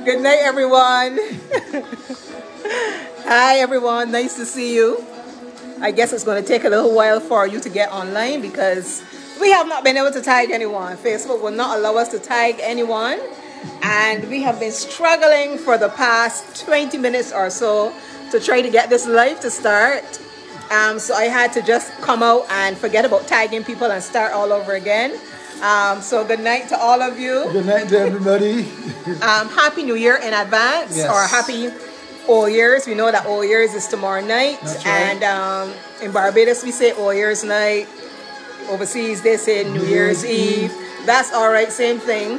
Good night, everyone. Hi, everyone. Nice to see you. I guess it's going to take a little while for you to get online because we have not been able to tag anyone. Facebook will not allow us to tag anyone. And we have been struggling for the past 20 minutes or so to try to get this live to start. So I had to just come out and forget about tagging people and start all over again. So good night to all of you. Good night to everybody. Happy New Year in advance, Yes. or Happy Old Year's. We know that Old Year's is tomorrow night. That's right. And in Barbados, we say Old Year's night. Overseas, they say New Year's Eve. That's all right, same thing.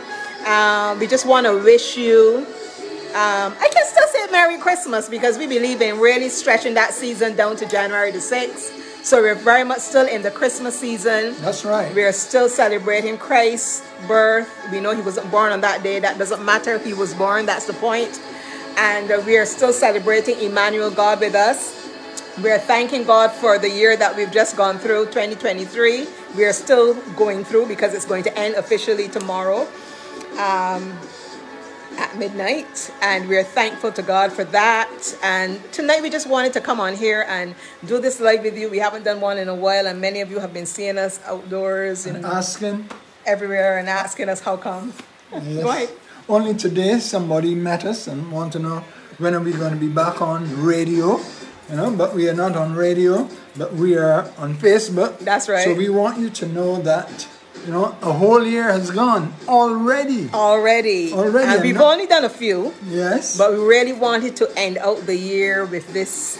We just want to wish you, I can still say Merry Christmas because we believe in really stretching that season down to January the 6th. So we're very much still in the Christmas season. That's right. We're still celebrating Christ's birth. We know he wasn't born on that day. That doesn't matter if he was born. That's the point. And we are still celebrating Emmanuel, God with us. We're thanking God for the year that we've just gone through, 2023. We are still going through because it's going to end officially tomorrow at midnight, and we're thankful to God for that. And tonight we just wanted to come on here and do this live with you. We haven't done one in a while, and many of you have been seeing us outdoors and Asking. everywhere and asking us how come. Yes. Go ahead. Only today somebody met us and want to know when are we going to be back on radio. But we are not on radio, but we are on Facebook. That's right. So we want you to know that, a whole year has gone already. Already. And we've only done a few. Yes. But we really wanted to end out the year with this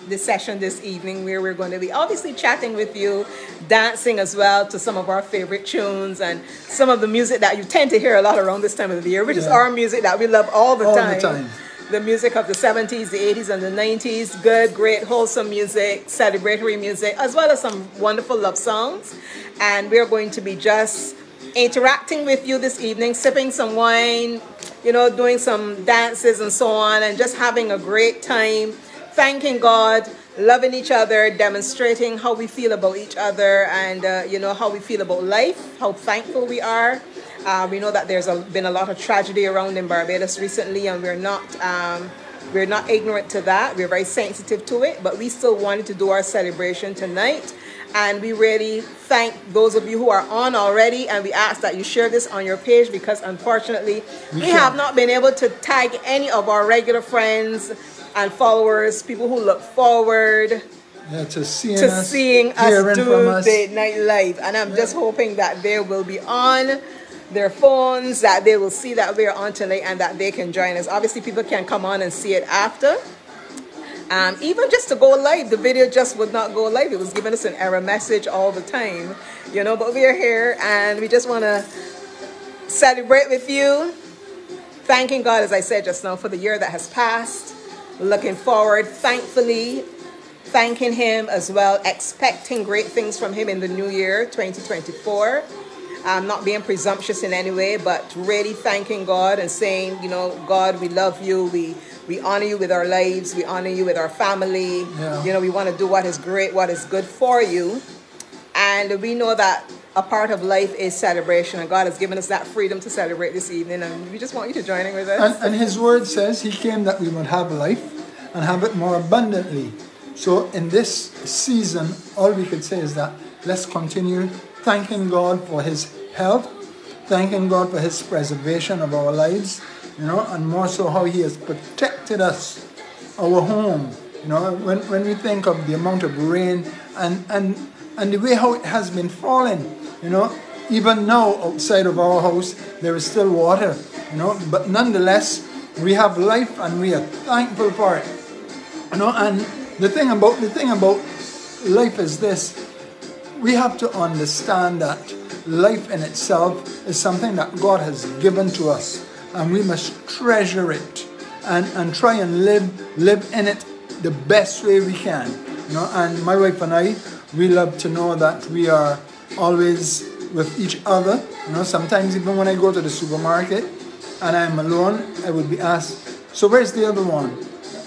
this session this evening, where we're going to be obviously chatting with you, dancing as well to some of our favorite tunes and some of the music that you tend to hear a lot around this time of the year, which is our music that we love all the time. The music of the 70s, the 80s, and the 90s. Good, great, wholesome music, celebratory music, as well as some wonderful love songs. And we're going to be just interacting with you this evening, sipping some wine, doing some dances and so on, and just having a great time, thanking God, loving each other, demonstrating how we feel about each other, and how we feel about life, how thankful we are. We know that there's been a lot of tragedy around in Barbados recently, and we're not ignorant to that. We're very sensitive to it, but we still wanted to do our celebration tonight. And we really thank those of you who are on already, and we ask that you share this on your page because unfortunately we have not been able to tag any of our regular friends and followers, people who look forward to seeing us do the night live. And I'm just hoping that they will be on their phones, that they will see that we're on tonight and that they can join us. Obviously people can come on and see it after. Even just to go live, the video just would not go live. It was giving us an error message all the time, but we are here and we just want to celebrate with you, thanking God, as I said just now, for the year that has passed, looking forward, thankfully, thanking him as well, expecting great things from him in the new year, 2024. Not being presumptuous in any way, but really thanking God and saying, God, we love you. We honor you with our lives. We honor you with our family. Yeah. We want to do what is great, what is good for you. And we know that a part of life is celebration. And God has given us that freedom to celebrate this evening. And we just want you to join in with us. And his word says he came that we would have life and have it more abundantly. So in this season, all we could say is that let's continue thanking God for his health, thanking God for his preservation of our lives, and more so how he has protected us, our home. When we think of the amount of rain and the way how it has been falling, even now outside of our house there is still water, but nonetheless we have life and we are thankful for it. And the thing about life is this: we have to understand that life in itself is something that God has given to us, and we must treasure it and try and live in it the best way we can. And my wife and I, we love to know that we are always with each other. Sometimes even when I go to the supermarket and I'm alone, I would be asked, so where's the other one?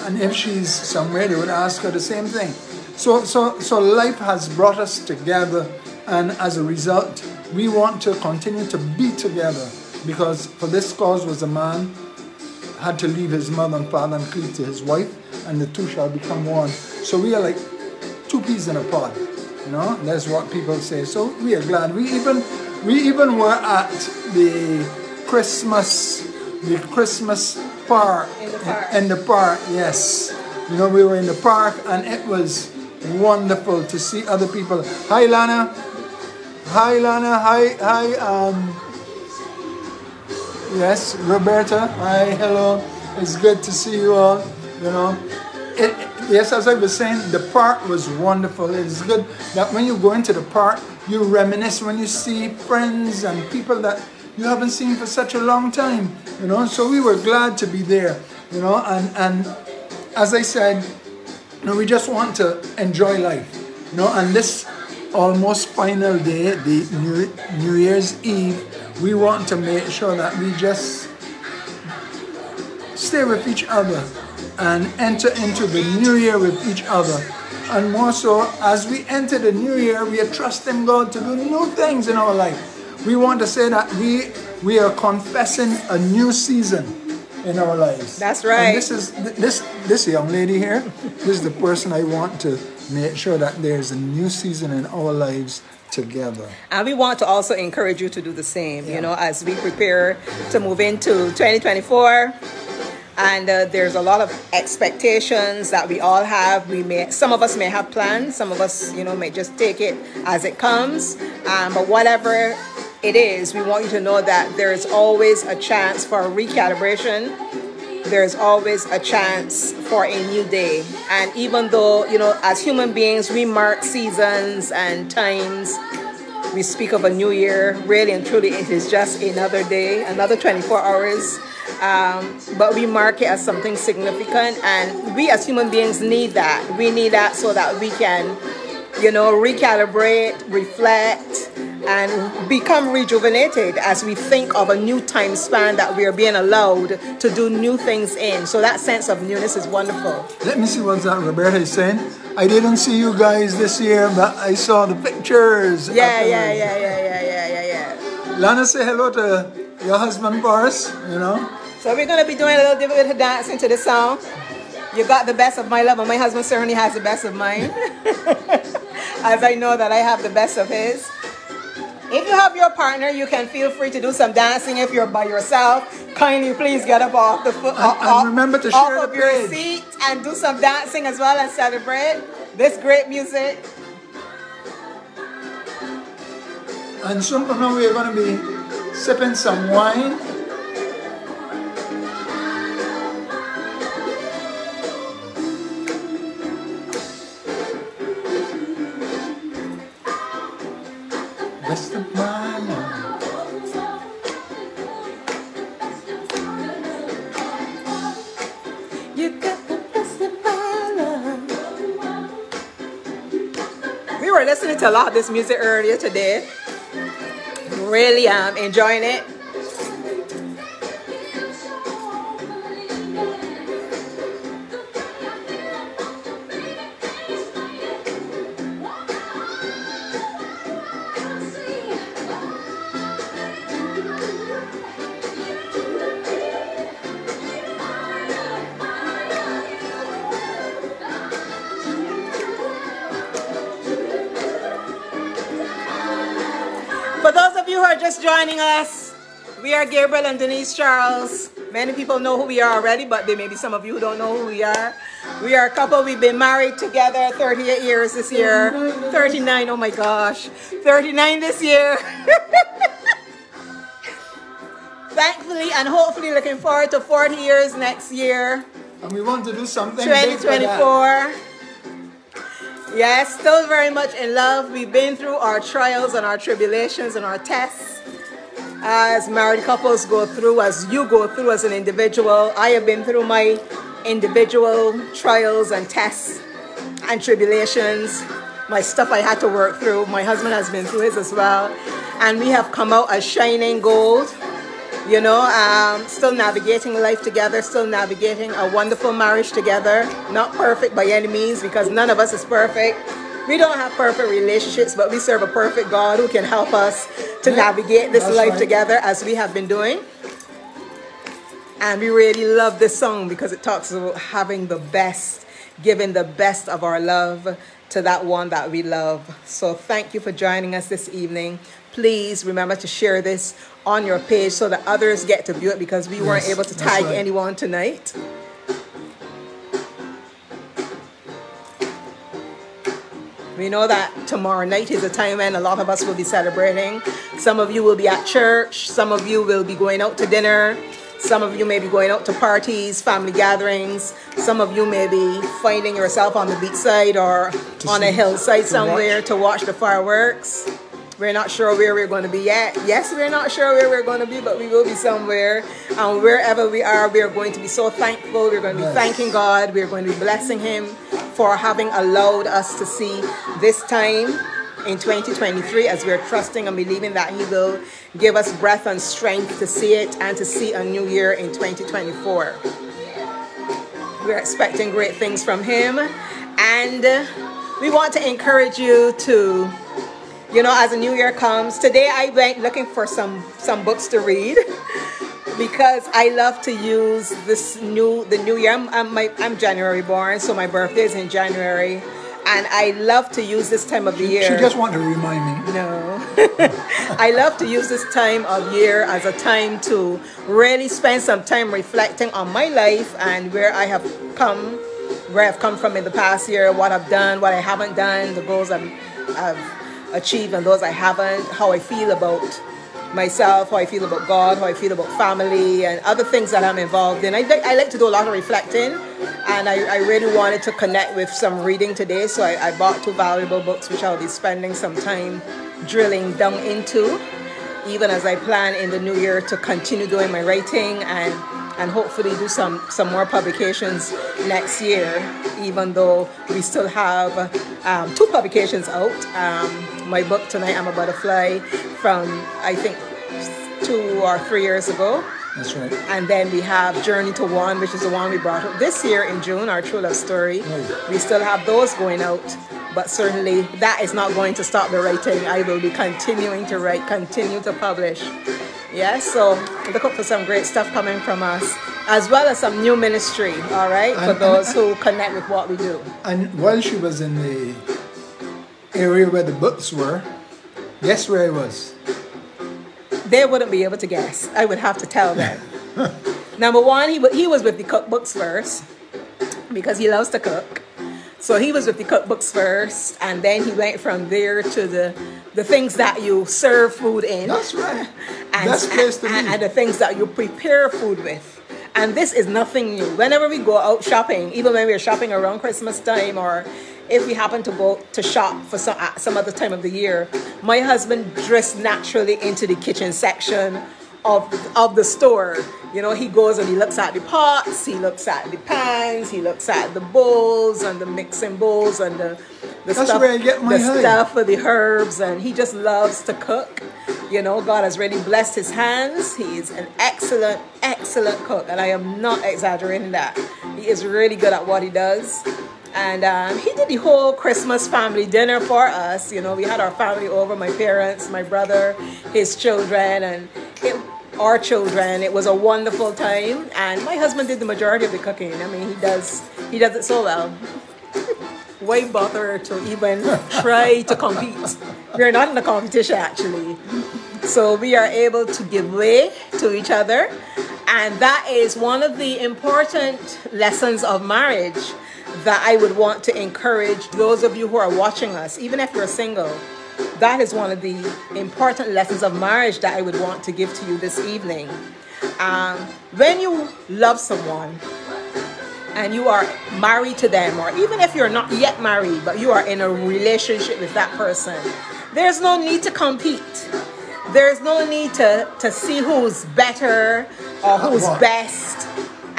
And if she's somewhere, they would ask her the same thing. So life has brought us together, and as a result, we want to continue to be together, because for this cause was a man had to leave his mother and father and cleave to his wife, and the two shall become one. So we are like two peas in a pod, you know. That's what people say. So we are glad. We even were at the Christmas park in the park. Yes, you know, we were in the park, and it was wonderful to see other people. Hi Lana. Hi Lana. Hi. Yes, Roberta. Hi, hello. It's good to see you all. You know, yes, as I was saying, the park was wonderful. It's good that when you go into the park, you reminisce when you see friends and people that you haven't seen for such a long time. You know, so we were glad to be there. You know, and as I said, you know, we just want to enjoy life. You know, and this almost final day, the New Year's Eve, we want to make sure that we just stay with each other and enter into the new year with each other. And more so, as we enter the new year, we are trusting God to do new things in our life. We want to say that we are confessing a new season in our lives. That's right. And this is this young lady here. This is the person I want to make sure that there's a new season in our lives together. And we want to also encourage you to do the same, you know, as we prepare to move into 2024. And there's a lot of expectations that we all have. Some of us may have plans, some of us, you know, may just take it as it comes. But whatever it is, we want you to know that there is always a chance for a recalibration. There's always a chance for a new day. And even though, you know, as human beings, we mark seasons and times, we speak of a new year, really and truly it is just another day, another 24 hours. But we mark it as something significant, and we as human beings need that. We need that so that we can, you know, recalibrate, reflect, and become rejuvenated as we think of a new time span that we are being allowed to do new things in. So that sense of newness is wonderful. Let me see what that Roberta is saying. I didn't see you guys this year, but I saw the pictures. Yeah. Lana, say hello to your husband for us, you know. So we're going to be doing a little bit of dancing to this song. You got the best of my love, and my husband certainly has the best of mine. As I know that I have the best of his. If you have your partner, you can feel free to do some dancing. If you're by yourself, kindly please get up off the foot, and remember to share off of your seat and do some dancing as well and celebrate this great music. And soon from now we are going to be sipping some wine. Best of my life. You got the best of my love. We were listening to a lot of this music earlier today. Really enjoying it. For those of you who are just joining us, we are Gabriel and Denise Charles. Many people know who we are already, but there may be some of you who don't know who we are. We are a couple. We've been married together 38 years this year. 39, oh my gosh. 39 this year. Thankfully and hopefully looking forward to 40 years next year. And we want to do something 2024. Yes, still very much in love. We've been through our trials and our tribulations and our tests as married couples go through, as you go through as an individual. I have been through my individual trials and tests and tribulations, my stuff I had to work through. My husband has been through his as well. And we have come out as shining gold. You know, still navigating life together, still navigating a wonderful marriage together. Not perfect by any means, because none of us is perfect. We don't have perfect relationships, but we serve a perfect God who can help us to navigate this that's life right. together as we have been doing. And we really love this song because it talks about having the best, giving the best of our love to that one that we love. So thank you for joining us this evening. Please remember to share this on your page so that others get to view it, because we weren't Yes, able to that's tag right. anyone tonight. We know that tomorrow night is a time when a lot of us will be celebrating. Some of you will be at church. Some of you will be going out to dinner. Some of you may be going out to parties, family gatherings. Some of you may be finding yourself on the beachside or on a hillside somewhere to watch the fireworks. We're not sure where we're going to be yet. Yes, we're not sure where we're going to be, but we will be somewhere. And wherever we are, we're going to be so thankful. We're going to be thanking God. We're going to be blessing Him for having allowed us to see this time in 2023, as we're trusting and believing that He will give us breath and strength to see it and to see a new year in 2024. We're expecting great things from Him, and we want to encourage you to, as the new year comes. Today I went looking for some books to read because I love to use the new year. I'm January born, so my birthday is in January, and I love to use this time of the year. She just wanted to remind me. No. I love to use this time of year as a time to really spend some time reflecting on my life and where I've come from in the past year, what I've done, what I haven't done, the goals I've achieved and those I haven't, how I feel about myself, how I feel about God, how I feel about family and other things that I'm involved in. I like to do a lot of reflecting, and I really wanted to connect with some reading today, so I bought 2 valuable books which I'll be spending some time drilling down into, even as I plan in the new year to continue doing my writing and hopefully do some more publications next year, even though we still have 2 publications out. My book, Tonight I'm a Butterfly, from I think 2 or 3 years ago. That's right. And then we have Journey to One, which is the one we brought up this year in June, our true love story. Right. We still have those going out, but certainly that is not going to stop the writing. I will be continuing to write, continue to publish. Yes, so look up for some great stuff coming from us, as well as some new ministry, all right, for those who connect with what we do. And while she was in the area where the books were, guess where I was? They wouldn't be able to guess. I would have to tell them. Number one, he was with the cookbooks first, because he loves to cook. So he was with the cookbooks first, and then he went from there to the things that you serve food in. That's right. Best place to be. And the things that you prepare food with. And this is nothing new. Whenever we go out shopping, even when we're shopping around Christmas time, or if we happen to go to shop for some other time of the year, my husband drifts naturally into the kitchen section of the store. He goes and he looks at the pots, he looks at the pans, he looks at the bowls and the mixing bowls and the stuff, where I get my stuff for the herbs, and he just loves to cook. God has really blessed his hands. He is an excellent, excellent cook, and I am not exaggerating that. He is really good at what he does. And he did the whole Christmas family dinner for us. We had our family over, my parents, my brother, his children, and our children. It was a wonderful time, and my husband did the majority of the cooking. I mean, he does it so well. Why bother to even try to compete? We're not in a competition, actually. So we are able to give way to each other, and that is one of the important lessons of marriage that I would want to encourage those of you who are watching us, even if you're single. That is one of the important lessons of marriage that I would want to give to you this evening. When you love someone and you are married to them, or even if you're not yet married, but you are in a relationship with that person, there's no need to compete. There's no need to see who's better or who's best.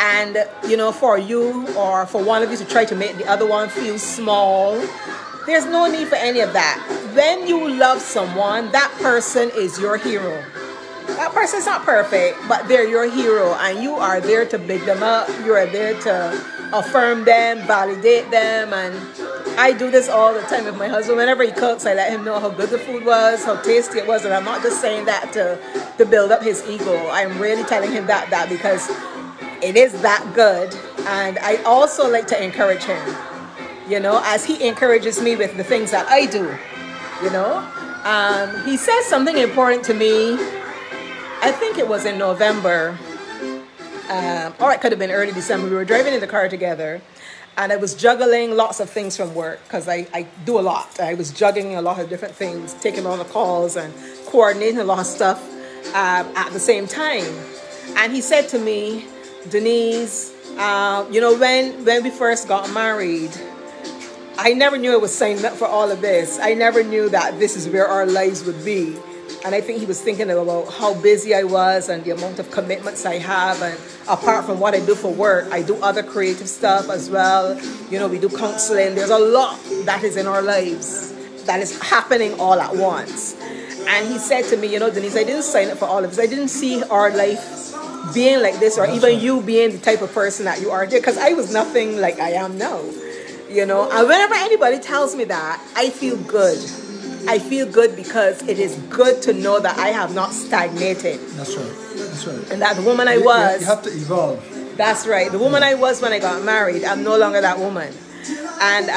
And, for you or for one of you to try to make the other one feel small. There's no need for any of that. When you love someone, that person is your hero. That person's not perfect, but they're your hero, and you are there to big them up. You are there to affirm them, validate them, and I do this all the time with my husband. Whenever he cooks, I let him know how good the food was, how tasty it was, and I'm not just saying that to build up his ego. I'm really telling him that because it is that good, and I also like to encourage him, as he encourages me with the things that I do, He said something important to me. I think it was in November, or it could have been early December. We were driving in the car together, and I was juggling lots of things from work because I do a lot. I was juggling a lot of different things, taking a lot of calls and coordinating a lot of stuff at the same time. And he said to me, Denise, when we first got married, I never knew I was signing up for all of this. I never knew that this is where our lives would be. And I think he was thinking about how busy I was and the amount of commitments I have. And apart from what I do for work, I do other creative stuff as well. We do counseling. There's a lot that is in our lives that is happening all at once. And he said to me, Denise, I didn't sign up for all of this. I didn't see our life being like this, or even you being the type of person that you are there, because I was nothing like I am now. And whenever anybody tells me that, I feel good. I feel good because it is good to know that I have not stagnated. That's right. And that the woman I was... You have to evolve. That's right. The woman I was when I got married, I'm no longer that woman. And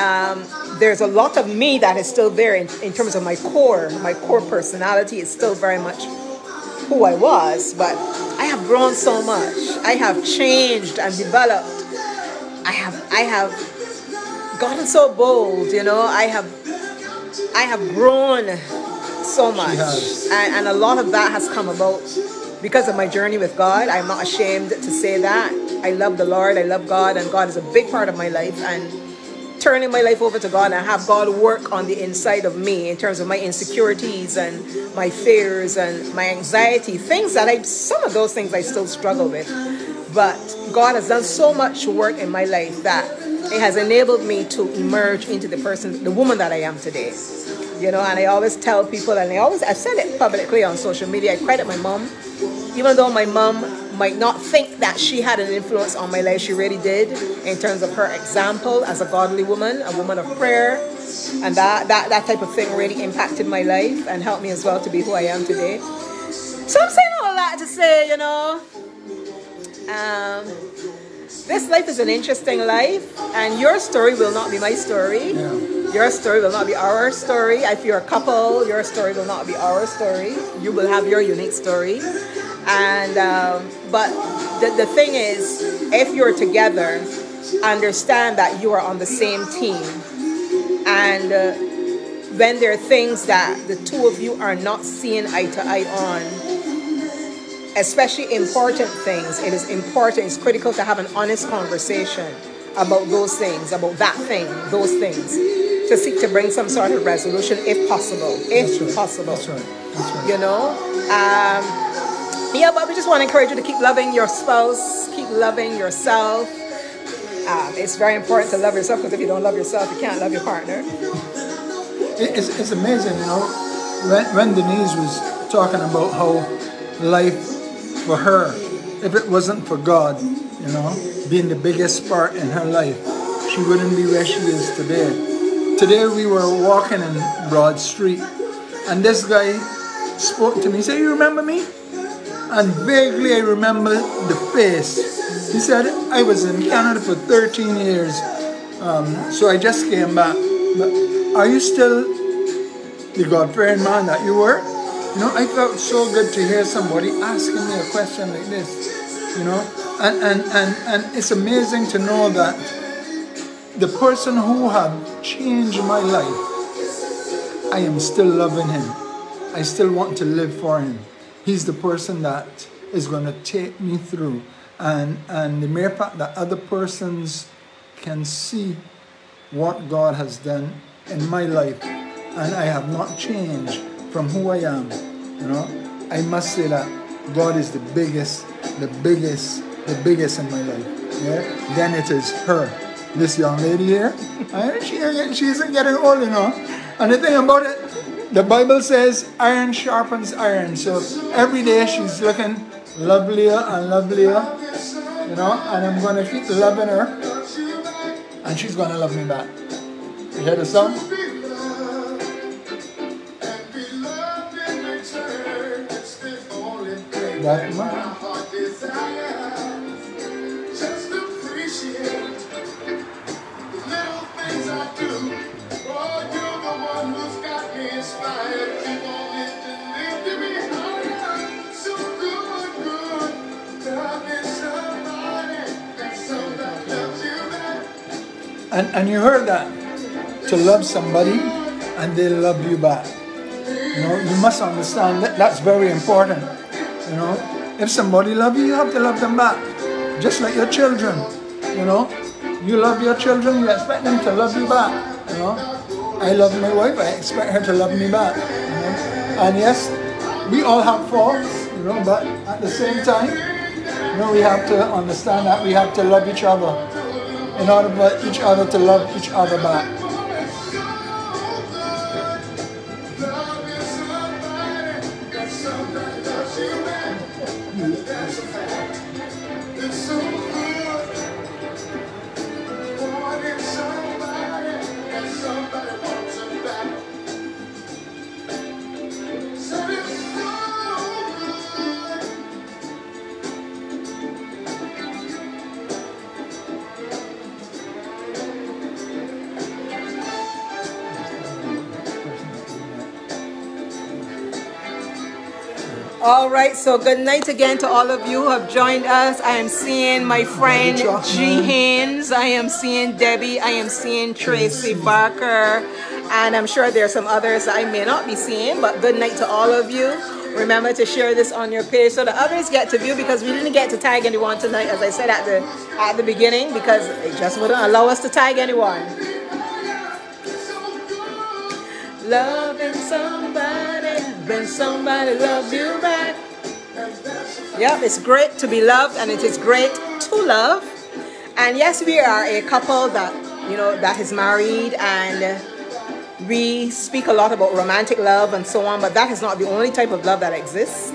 there's a lot of me that is still there in terms of my core. My core personality is still very much who I was. But I have grown so much. I have changed and developed. I have gotten so bold, I have grown so much, and a lot of that has come about because of my journey with God. I'm not ashamed to say that. I love the Lord, I love God, and God is a big part of my life, and turning my life over to God and have God work on the inside of me in terms of my insecurities and my fears and my anxiety, some of those things I still struggle with, but God has done so much work in my life that it has enabled me to emerge into the woman that I am today. And I always tell people, and I've said it publicly on social media, I credit my mom. Even though my mom might not think that she had an influence on my life, she really did, in terms of her example as a godly woman, a woman of prayer, and that type of thing really impacted my life and helped me as well to be who I am today. So I'm saying all that to say, this life is an interesting life, and your story will not be my story. Yeah. Your story will not be our story. If you're a couple, your story will not be our story. You will have your unique story. And but the thing is, if you're together, understand that you are on the same team. And when there are things that the two of you are not seeing eye to eye on, especially important things, it's critical to have an honest conversation about those things, those things, to seek to bring some sort of resolution if possible. That's right. But we just want to encourage you to keep loving your spouse, keep loving yourself. It's very important to love yourself, because if you don't love yourself, you can't love your partner. It's amazing, when Denise was talking about how life for her, if it wasn't for God, being the biggest part in her life, she wouldn't be where she is today. Today we were walking in Broad Street, and this guy spoke to me. He said, "You remember me?" And vaguely I remember the face. He said, "I was in Canada for 13 years, so I just came back. But are you still the God-fearing man that you were?" I felt so good to hear somebody asking me a question like this, and it's amazing to know that the person who had changed my life, I am still loving him. I still want to live for him. He's the person that is going to take me through, and the mere fact that other persons can see what God has done in my life, and I have not changed from who I am, I must say that God is the biggest in my life. Yeah? Then it is her, this young lady here. She isn't getting old, And the thing about it, the Bible says iron sharpens iron. So every day she's looking lovelier and lovelier, and I'm going to keep loving her and she's gonna love me back. You hear the song? That my heart desires. Just appreciate the little things I do. Oh, you're the one who's got me inspired. Keep on lifting me higher. So good. Loving somebody, and somebody loves you back. And you heard that. To love somebody and they love you back. You know, you must understand that that's very important. You know, if somebody loves you, you have to love them back. Just like your children. You know, you love your children, you expect them to love you back. You know, I love my wife, I expect her to love me back. You know, and yes, we all have faults. You know, but at the same time, you know, we have to understand that we have to love each other in order for each other to love each other back. That's a fact. It's so good. Wanting somebody, and somebody wants it back. So it's so good. All right, so good night again to all of you who have joined us. I am seeing my friend G. Haynes. I am seeing Debbie. I am seeing Tracy Barker. And I'm sure there are some others that I may not be seeing, but good night to all of you. Remember to share this on your page so the others get to view, because we didn't get to tag anyone tonight, as I said at the beginning, because it just wouldn't allow us to tag anyone. Loving somebody, when somebody loves you back. Yep, it's great to be loved, and it is great to love. And yes, we are a couple that, you know, that is married, and we speak a lot about romantic love and so on, but that is not the only type of love that exists.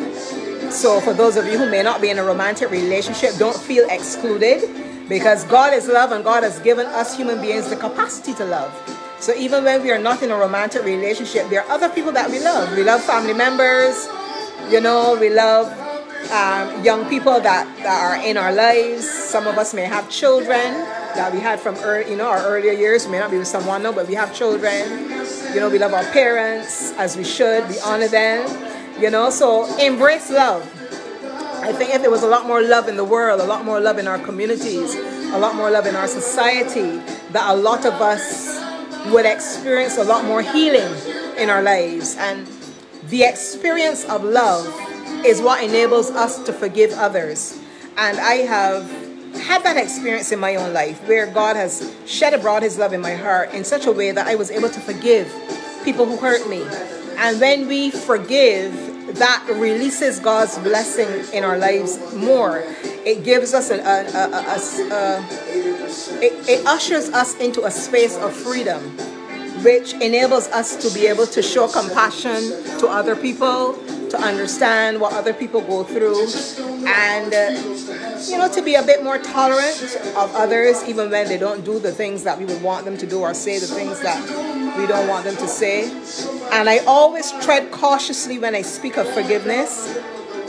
So for those of you who may not be in a romantic relationship, don't feel excluded, because God is love, and God has given us human beings the capacity to love. So even when we are not in a romantic relationship, there are other people that we love. We love family members, you know, we love young people that are in our lives. Some of us may have children that we had from our earlier years. We may not be with someone now, but we have children. You know, we love our parents as we should. We honor them, you know, so embrace love. I think if there was a lot more love in the world, a lot more love in our communities, a lot more love in our society, that a lot of us would experience a lot more healing in our lives. And the experience of love is what enables us to forgive others. And I have had that experience in my own life, where God has shed abroad his love in my heart in such a way that I was able to forgive people who hurt me. And when we forgive, that releases God's blessing in our lives more. It gives us it ushers us into a space of freedom, which enables us to be able to show compassion to other people, to understand what other people go through, and you know, to be a bit more tolerant of others, even when they don't do the things that we would want them to do, or say the things that we don't want them to say. And I always tread cautiously when I speak of forgiveness,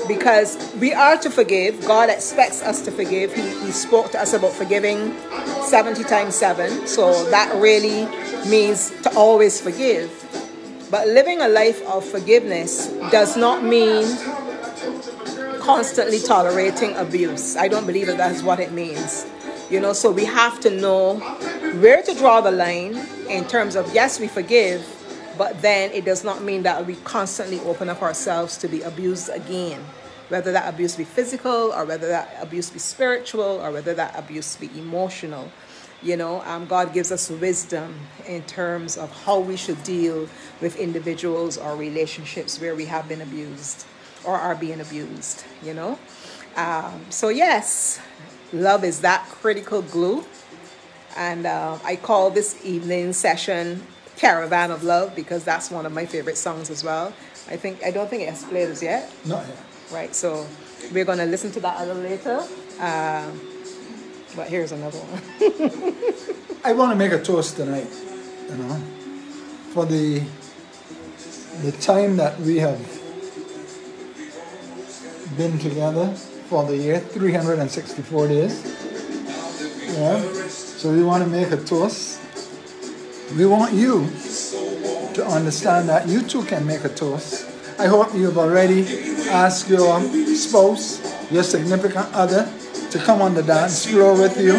because we are to forgive. God expects us to forgive. He spoke to us about forgiving 70 times 7. So that really means to always forgive. But living a life of forgiveness does not mean constantly tolerating abuse. I don't believe that that's what it means. You know, so we have to know where to draw the line in terms of, yes, we forgive, but then it does not mean that we constantly open up ourselves to be abused again. Whether that abuse be physical, or whether that abuse be spiritual, or whether that abuse be emotional. You know, God gives us wisdom in terms of how we should deal with individuals or relationships where we have been abused or are being abused, you know. So yes, love is that critical glue. And I call this evening session Caravan of Love, because that's one of my favorite songs as well. I don't think it has played as yet. Not yet. Right, so we're going to listen to that a little later. But here's another one. I want to make a toast tonight, for the time that we have been together for the year, 364 days. Yeah. So we want to make a toast. We want you to understand that you too can make a toast. I hope you've already asked your spouse, your significant other, to come on the dance floor with you,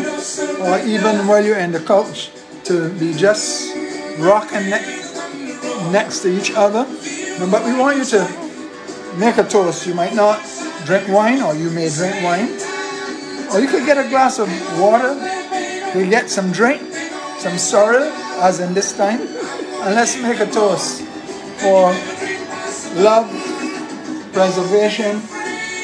or even while you're in the couch, to be just rocking next to each other. But we want you to make a toast. You might not drink wine, or you may drink wine, or you could get a glass of water, you get some drink, some sorrel, as in this time, and let's make a toast for love, preservation,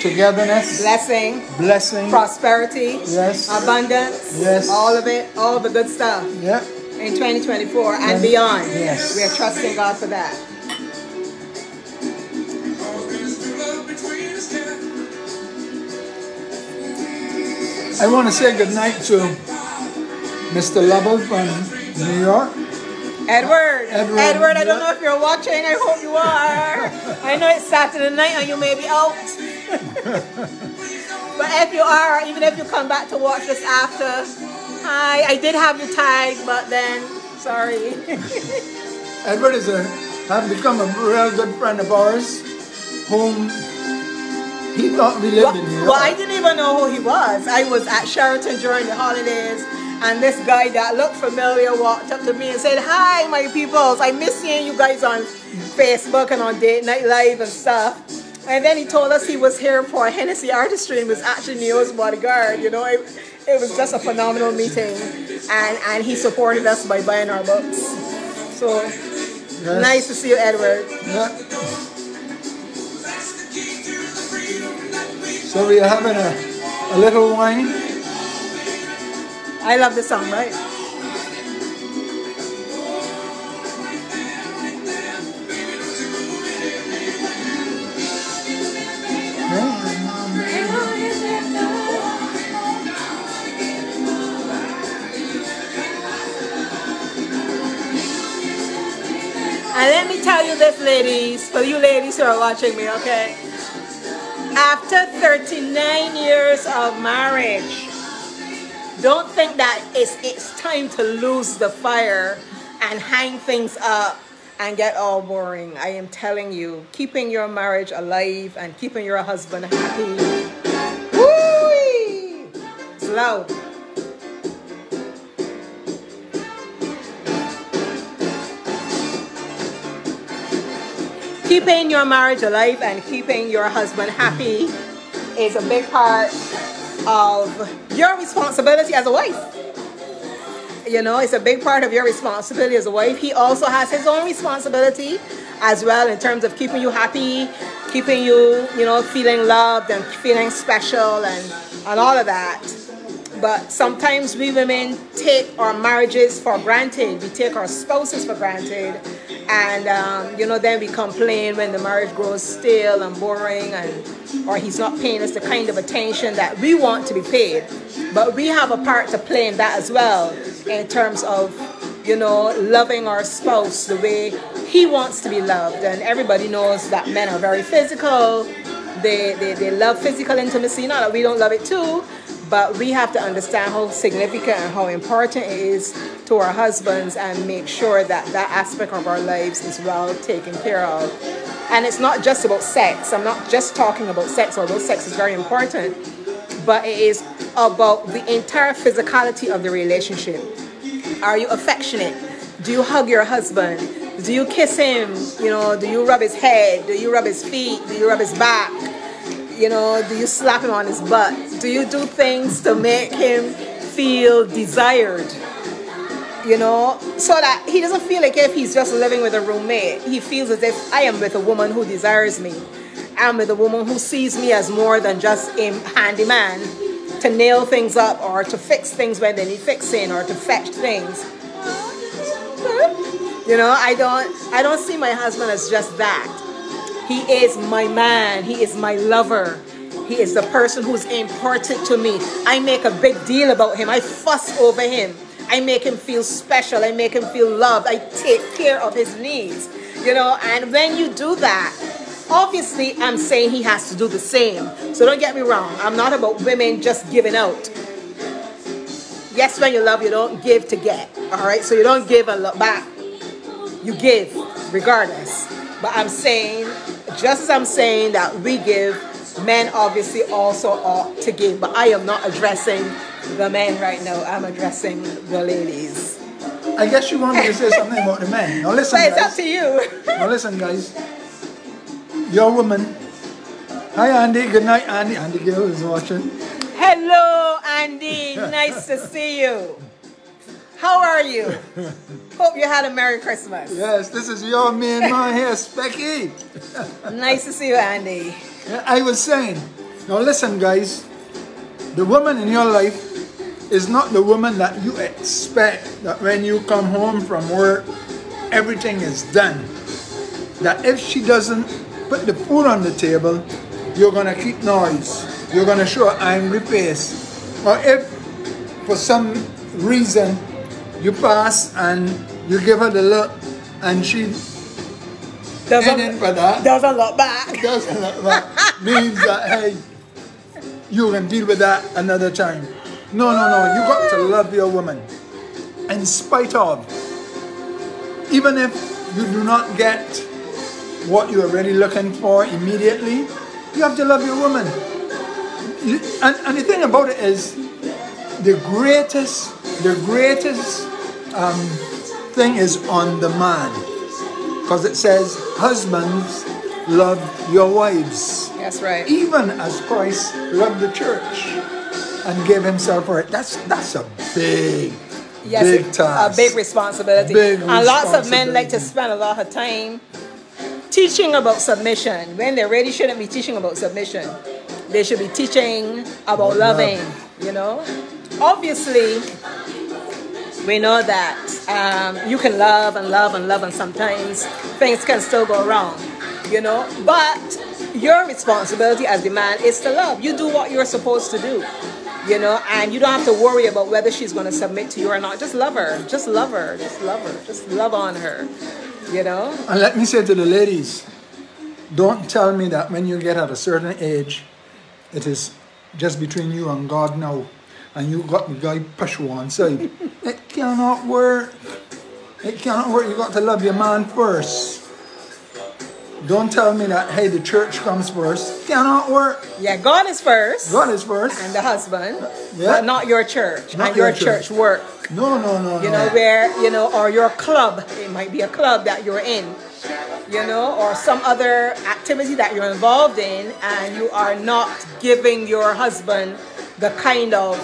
togetherness, blessing, prosperity, yes, abundance, yes, all of it, all the good stuff. Yeah. In 2024 and beyond. Yes. We are trusting God for that. I want to say good night to Mr. Lovell from New York. Edward, I don't know if you're watching. I hope you are. I know it's Saturday night and you may be out. But if you are, even if you come back to watch this after, hi, I did have you tagged, but then, sorry. Edward has become a real good friend of ours, whom he thought we lived in New York. Well, I didn't even know who he was. I was at Sheraton during the holidays, and this guy that looked familiar walked up to me and said, "Hi, my peoples. I miss seeing you guys on Facebook and on Date Night Live and stuff." And then he told us he was here for a Hennessy artistry and was actually Neo's bodyguard. You know, it was just a phenomenal meeting, and he supported us by buying our books. So yes. Nice to see you, Edward. Yeah. So we are having a little wine. I love this song, right? And let me tell you this, ladies, for you ladies who are watching me, okay? After 39 years of marriage, don't think that it's time to lose the fire and hang things up and get all boring. I am telling you, keeping your marriage alive and keeping your husband happy. Woo! It's loud. Keeping your marriage alive and keeping your husband happy is a big part of your responsibility as a wife. You know, it's a big part of your responsibility as a wife. He also has his own responsibility as well in terms of keeping you happy, keeping you, feeling loved and feeling special and all of that. But sometimes we women take our marriages for granted. We take our spouses for granted. And, then we complain when the marriage grows stale and boring or he's not paying us the kind of attention that we want to be paid. But we have a part to play in that as well in terms of, loving our spouse the way he wants to be loved. And everybody knows that men are very physical. They love physical intimacy. Not that we don't love it too. But we have to understand how significant and how important it is to our husbands and make sure that that aspect of our lives is well taken care of. And it's not just about sex. I'm not just talking about sex, although sex is very important. But it is about the entire physicality of the relationship. Are you affectionate? Do you hug your husband? Do you kiss him? Do you rub his head? Do you rub his feet? Do you rub his back? Do you slap him on his butt? Do you do things to make him feel desired? So that he doesn't feel like if he's just living with a roommate. He feels as if I am with a woman who desires me. I'm with a woman who sees me as more than just a handyman to nail things up or to fix things when they need fixing or to fetch things. I don't see my husband as just that. He is my man. He is my lover. He is the person who's important to me. I make a big deal about him. I fuss over him. I make him feel special. I make him feel loved. I take care of his needs. You know, and when you do that, obviously I'm saying he has to do the same. So don't get me wrong. I'm not about women just giving out. Yes, when you love, you don't give to get. All right, so you don't give and look back. You give regardless. But I'm saying, just as I'm saying that we give, men obviously also ought to give. But I am not addressing the men right now. I'm addressing the ladies. I guess you wanted to say something about the men. Now listen, But it's guys. up to you. Now listen, guys. Your woman. Hi, Andy. Good night, Andy. Andy Gill is watching. Hello, Andy. Nice to see you. How are you? Hope you had a Merry Christmas. Yes, this is your main man here, Specky. Nice to see you, Andy. I was saying, now listen, guys. The woman in your life is not the woman that you expect that when you come home from work, everything is done. That if she doesn't put the food on the table, you're going to keep noise. You're going to show an angry face. Or if for some reason you pass and you give her the look and she Doesn't look back. doesn't look back, means that, hey, you can deal with that another time. No. You got to love your woman. In spite of. Even if you do not get what you're really looking for immediately, you have to love your woman. And the thing about it is, the greatest thing is on the man. Because it says, husbands, love your wives. That's right. Even as Christ loved the church and gave himself for it. That's a big task. A big responsibility. And lots of men like to spend a lot of time teaching about submission when they really shouldn't be teaching about submission. They should be teaching about loving, you know. Obviously, we know that you can love and sometimes things can still go wrong, you know. But your responsibility as the man is to love. You do what you're supposed to do, you know, and you don't have to worry about whether she's going to submit to you or not. Just love her. Just love her. Just love her. Just love on her, you know. And let me say to the ladies, don't tell me that when you get at a certain age, it is just between you and God now, and you got the guy push one side. It cannot work. It cannot work. You got to love your man first. Don't tell me that, hey, the church comes first. Cannot work. Yeah, God is first. God is first. And the husband. Yeah. But not your church. Not and your your church. church work. No. You know, where, you know, or your club. It might be a club that you're in. You know, or some other activity that you're involved in, and you are not giving your husband the kind of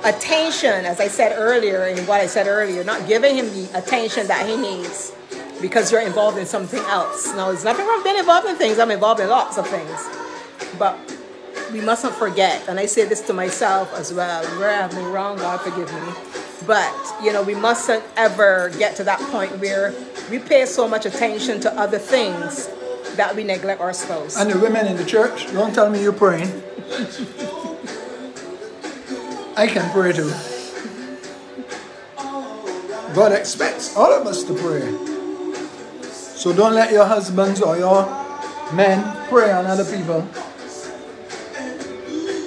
attention, as I said earlier, in what I said earlier, not giving him the attention that he needs because you're involved in something else. Now, there's nothing wrong with being involved in things. I'm involved in lots of things. But we mustn't forget, and I say this to myself as well, where I have been wrong, God forgive me. But, you know, we mustn't ever get to that point where we pay so much attention to other things that we neglect our spouse. And the women in the church, don't tell me you're praying. I can pray too. God expects all of us to pray. So don't let your husbands or your men prey on other people.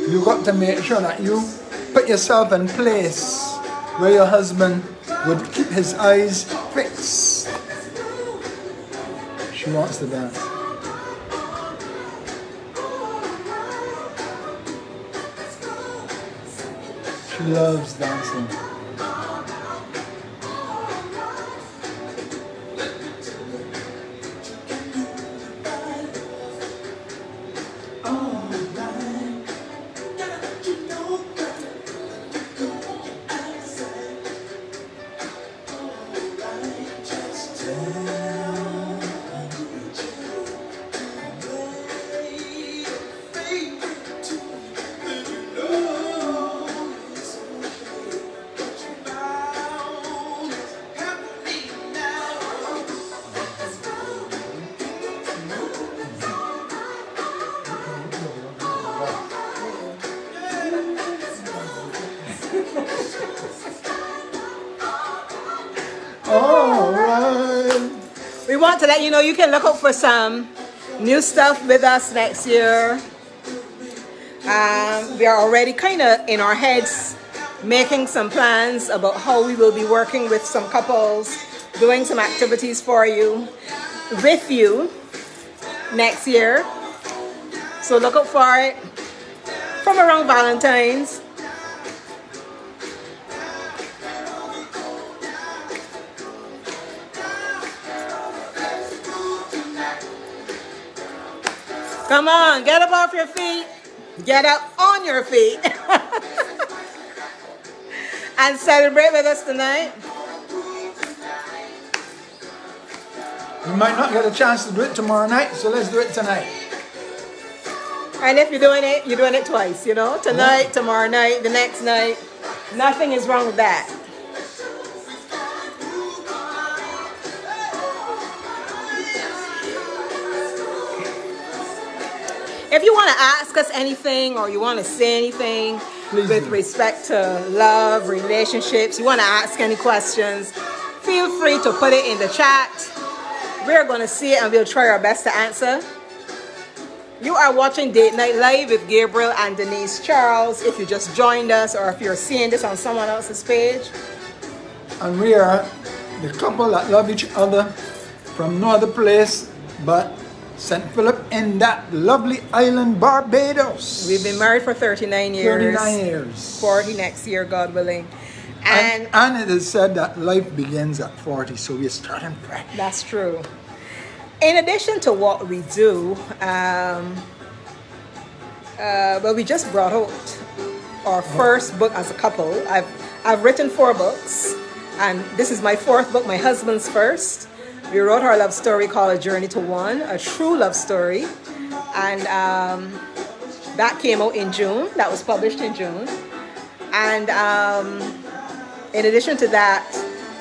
You got to make sure that you put yourself in place where your husband would keep his eyes fixed. She wants to dance. She loves dancing. want to let you know you can look out for some new stuff with us next year. We are already kind of in our heads making some plans about how we will be working with some couples, doing some activities for you, with you next year. So look out for it from around Valentine's. Come on, get up off your feet. Get up on your feet. And celebrate with us tonight. You might not get a chance to do it tomorrow night, so let's do it tonight. And if you're doing it, you're doing it twice, you know? Tonight, tomorrow night, the next night. Nothing is wrong with that. If you want to ask us anything or you want to say anything with respect to love, relationships, you want to ask any questions, feel free to put it in the chat. We're going to see it and we'll try our best to answer. You are watching Date Night Live with Gabriel and Denise Charles. If you just joined us or if you're seeing this on someone else's page. And we are the couple that love each other from no other place but St. Philip in that lovely island, Barbados. We've been married for 39 years. 39 years. 40 next year, God willing. And it is said that life begins at 40, so we're starting fresh. That's true. In addition to what we do, well, we just brought out our first book as a couple. I've written 4 books, and this is my 4th book, my husband's first. We wrote our love story called A Journey to One, a true love story. And that came out in June. That was published in June. And in addition to that,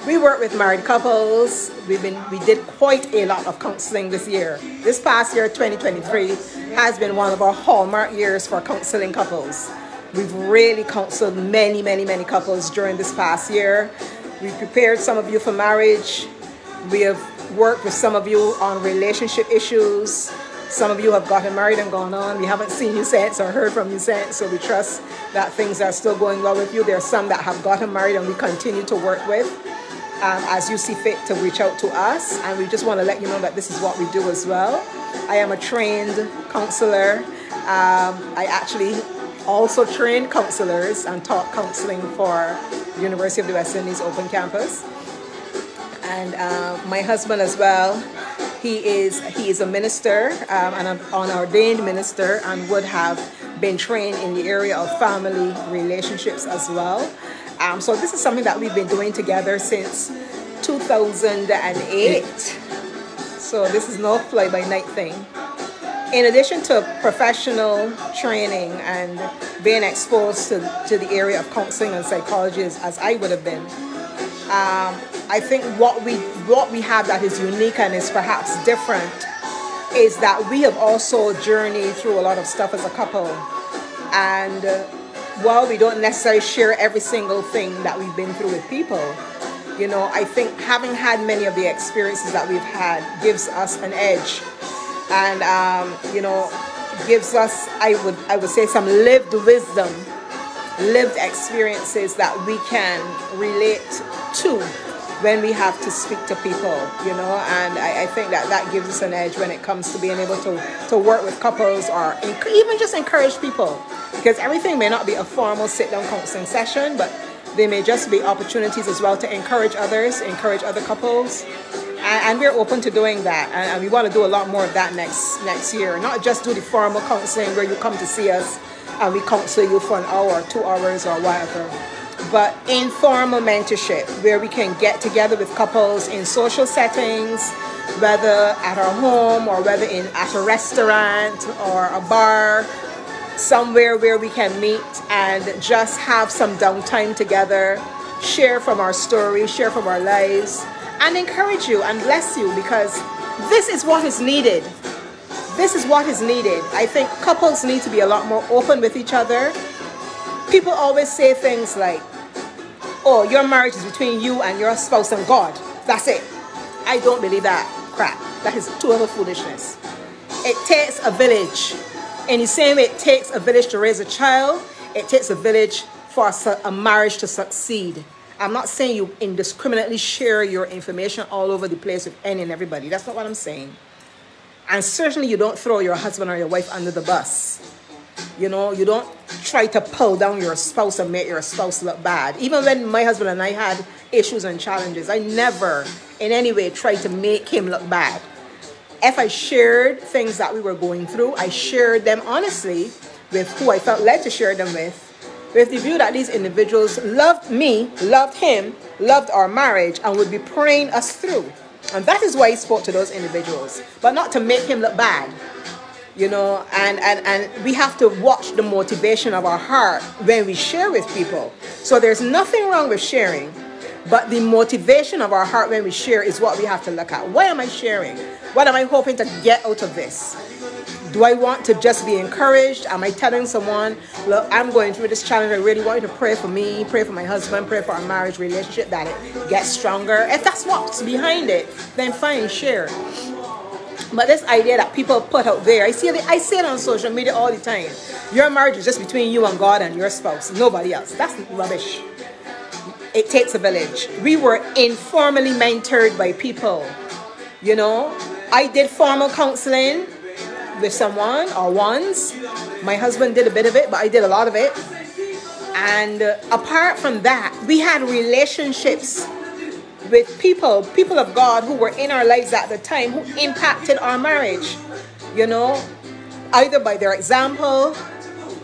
we work with married couples. We did quite a lot of counseling this year. This past year, 2023, has been one of our hallmark years for counseling couples. We've really counseled many, many, many couples during this past year. We prepared some of you for marriage. We have worked with some of you on relationship issues. Some of you have gotten married and gone on. We haven't seen you since or heard from you since, so we trust that things are still going well with you. There are some that have gotten married and we continue to work with as you see fit to reach out to us. And we just want to let you know that this is what we do as well. I am a trained counselor. I actually also train counselors and taught counseling for the University of the West Indies Open Campus. And my husband as well, he is a minister and an ordained minister, and would have been trained in the area of family relationships as well. So this is something that we've been doing together since 2008. So this is no fly-by-night thing. In addition to professional training and being exposed to the area of counseling and psychology as I would have been, I think what we have that is unique and is perhaps different is that we have also journeyed through a lot of stuff as a couple. And while we don't necessarily share every single thing that we've been through with people, you know, I think having had many of the experiences that we've had gives us an edge. And, you know, gives us, I would say, some lived wisdom, lived experiences that we can relate to when we have to speak to people, you know. And I think that gives us an edge when it comes to being able to work with couples or even just encourage people. Because everything may not be a formal sit-down counseling session, but they may just be opportunities as well to encourage others, encourage other couples. And we're open to doing that. And we want to do a lot more of that next year. Not just do the formal counseling where you come to see us and we counsel you for an hour or 2 hours or whatever. But informal mentorship where we can get together with couples in social settings, whether at our home or whether at a restaurant or a bar, somewhere where we can meet and just have some downtime together, share from our stories, share from our lives, and encourage you and bless you, because this is what is needed. This is what is needed. I think couples need to be a lot more open with each other. People always say things like, oh, your marriage is between you and your spouse and God. That's it. I don't believe that. crap. That is total foolishness. It takes a village. In the same way it takes a village to raise a child, it takes a village for a marriage to succeed. I'm not saying you indiscriminately share your information all over the place with any and everybody. That's not what I'm saying. And certainly you don't throw your husband or your wife under the bus. You know, you don't try to pull down your spouse and make your spouse look bad. Even when my husband and I had issues and challenges, I never in any way tried to make him look bad. If I shared things that we were going through, I shared them honestly with who I felt led to share them with the view that these individuals loved me, loved him, loved our marriage, and would be praying us through. And that is why he spoke to those individuals, but not to make him look bad. You know, and we have to watch the motivation of our heart when we share with people. So there's nothing wrong with sharing, but the motivation of our heart when we share is what we have to look at. Why am I sharing? What am I hoping to get out of this? Do I want to just be encouraged? Am I telling someone, look, I'm going through this challenge. I really want you to pray for me, pray for my husband, pray for our marriage relationship, that it gets stronger. If that's what's behind it, then fine, share. But this idea that people put out there, I see it on social media all the time. Your marriage is just between you and God and your spouse, nobody else. That's rubbish. It takes a village. We were informally mentored by people. You know, I did formal counseling with someone or ones. My husband did a bit of it, but I did a lot of it. And apart from that, we had relationships with people of God who were in our lives at the time who impacted our marriage, you know, either by their example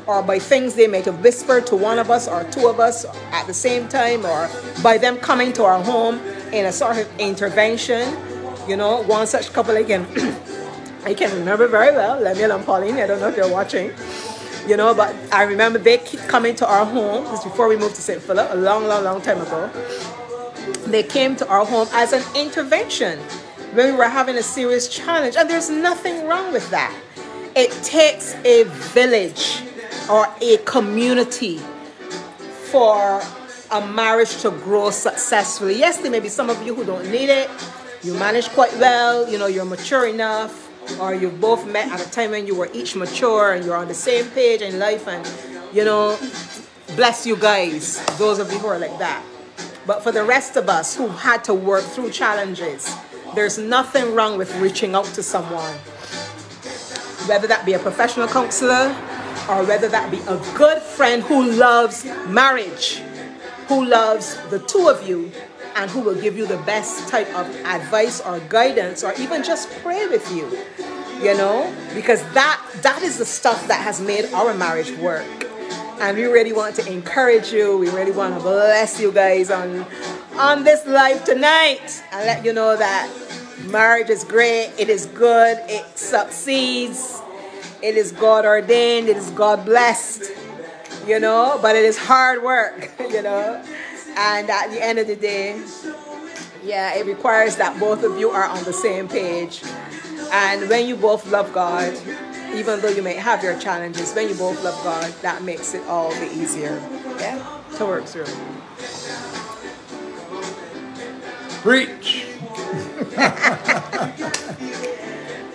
or by things they might have whispered to one of us or two of us at the same time, or by them coming to our home in a sort of intervention. You know, one such couple I can remember very well, Lemuel and Pauline, I don't know if you're watching, you know, but I remember they keep coming to our home. This was before we moved to St. Philip, a long time ago. They came to our home as an intervention when we were having a serious challenge. And there's nothing wrong with that. It takes a village or a community for a marriage to grow successfully. Yes, there may be some of you who don't need it. You manage quite well. You know, you're mature enough. Or you both met at a time when you were each mature and you're on the same page in life. And, you know, bless you guys, those of you who are like that. But for the rest of us who had to work through challenges, there's nothing wrong with reaching out to someone. Whether that be a professional counselor or whether that be a good friend who loves marriage, who loves the two of you, and who will give you the best type of advice or guidance or even just pray with you, you know, because that is the stuff that has made our marriage work. And we really want to encourage you. We really want to bless you guys on this live tonight and let you know that marriage is great. It is good. It succeeds. It is God ordained. It is God blessed, you know, but it is hard work, you know. And at the end of the day, yeah, it requires that both of you are on the same page. And when you both love God, even though you may have your challenges, when you both love God, that makes it all the easier, yeah, to work through. Preach. I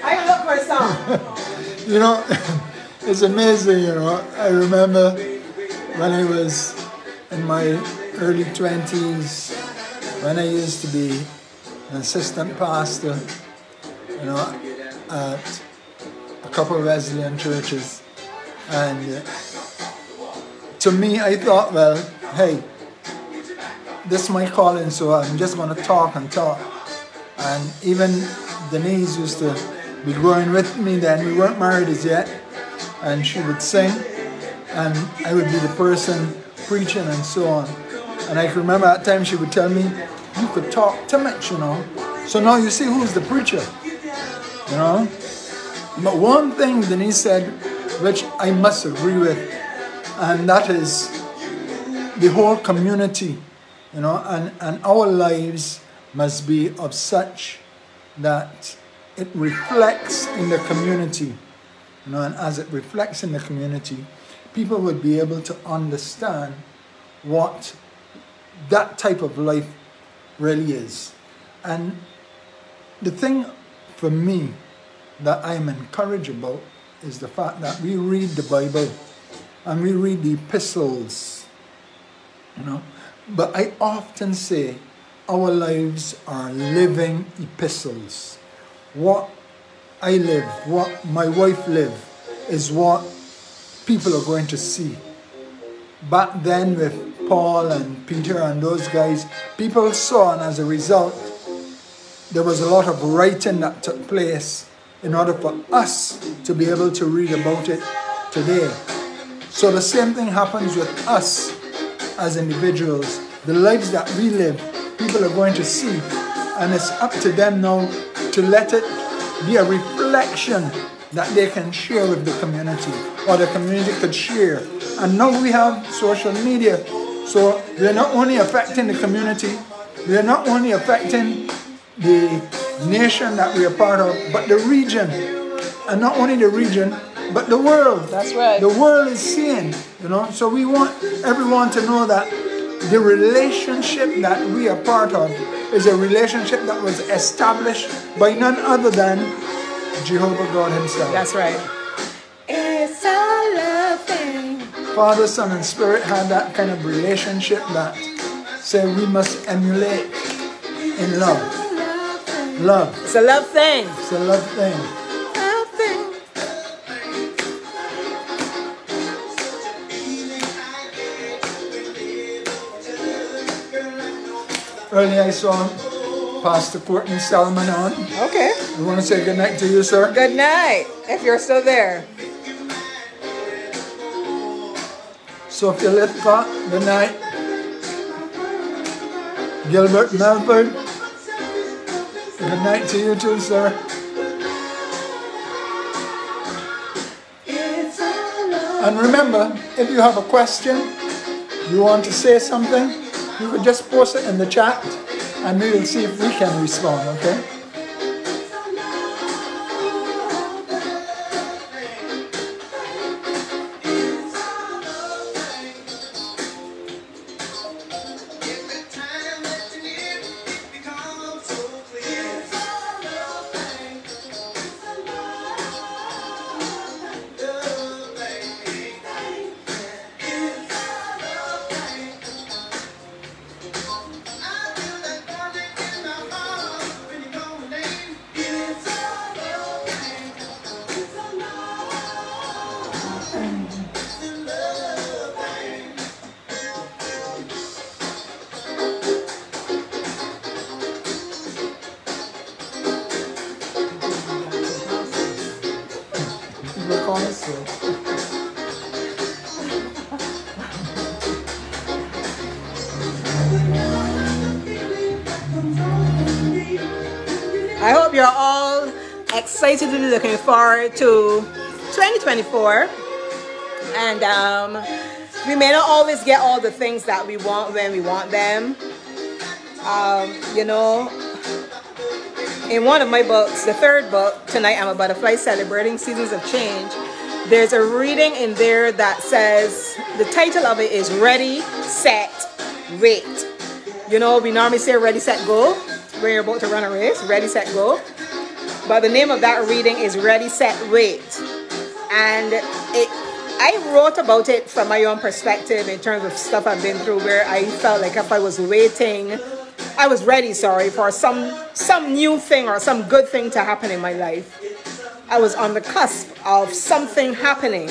can look for a song. You know, it's amazing, you know. I remember when I was in my early 20s, when I used to be an assistant pastor, you know, at a couple of Wesleyan churches. And to me, I thought, well, hey, this is my calling, so I'm just going to talk and talk. And even Denise used to be going with me then. We weren't married as yet. And she would sing, and I would be the person preaching and so on. And I can remember at times she would tell me, you could talk too much, you know. So now you see who's the preacher, you know. But one thing Denise said, which I must agree with, and that is the whole community, you know, and our lives must be of such that it reflects in the community, you know, and as it reflects in the community, people would be able to understand what that type of life really is. And the thing for me that I'm encouraged about is the fact that we read the Bible and we read the epistles, you know. But I often say our lives are living epistles. What I live, what my wife live, is what people are going to see. Back then with Paul and Peter and those guys, people saw, and as a result, there was a lot of writing that took place in order for us to be able to read about it today. So the same thing happens with us as individuals. The lives that we live, people are going to see, and it's up to them now to let it be a reflection that they can share with the community, or the community could share. And now we have social media, so we're not only affecting the community, we're not only affecting the nation that we are part of, but the region. And not only the region, but the world. That's right. The world is seeing, you know. So we want everyone to know that the relationship that we are part of is a relationship that was established by none other than Jehovah God himself. That's right. It's a love thing. Father, Son, and Spirit had that kind of relationship that said we must emulate in love. Love. It's a love thing. It's a love thing. Love thing. Earlier I saw Pastor Courtney Salmon on. Okay. We want to say good night to you, sir. Good night, if you're still there. Sophia Litka, good night. Gilbert Melford, good night to you too, sir. And remember, if you have a question, you want to say something, you could just post it in the chat and we will see if we can respond, okay? I hope you're all excitedly looking forward to 2024. And we may not always get all the things that we want when we want them. You know, in one of my books, the third book, Tonight I'm a Butterfly, Celebrating Seasons of Change, there's a reading in there that says, the title of it is Ready, Set, Wait. You know, we normally say ready, set, go when you're about to run a race, ready, set, go. But the name of that reading is Ready, Set, Wait. And I wrote about it from my own perspective in terms of stuff I've been through, where I felt like if I was waiting, I was ready, for some new thing or some good thing to happen in my life. I was on the cusp of something happening.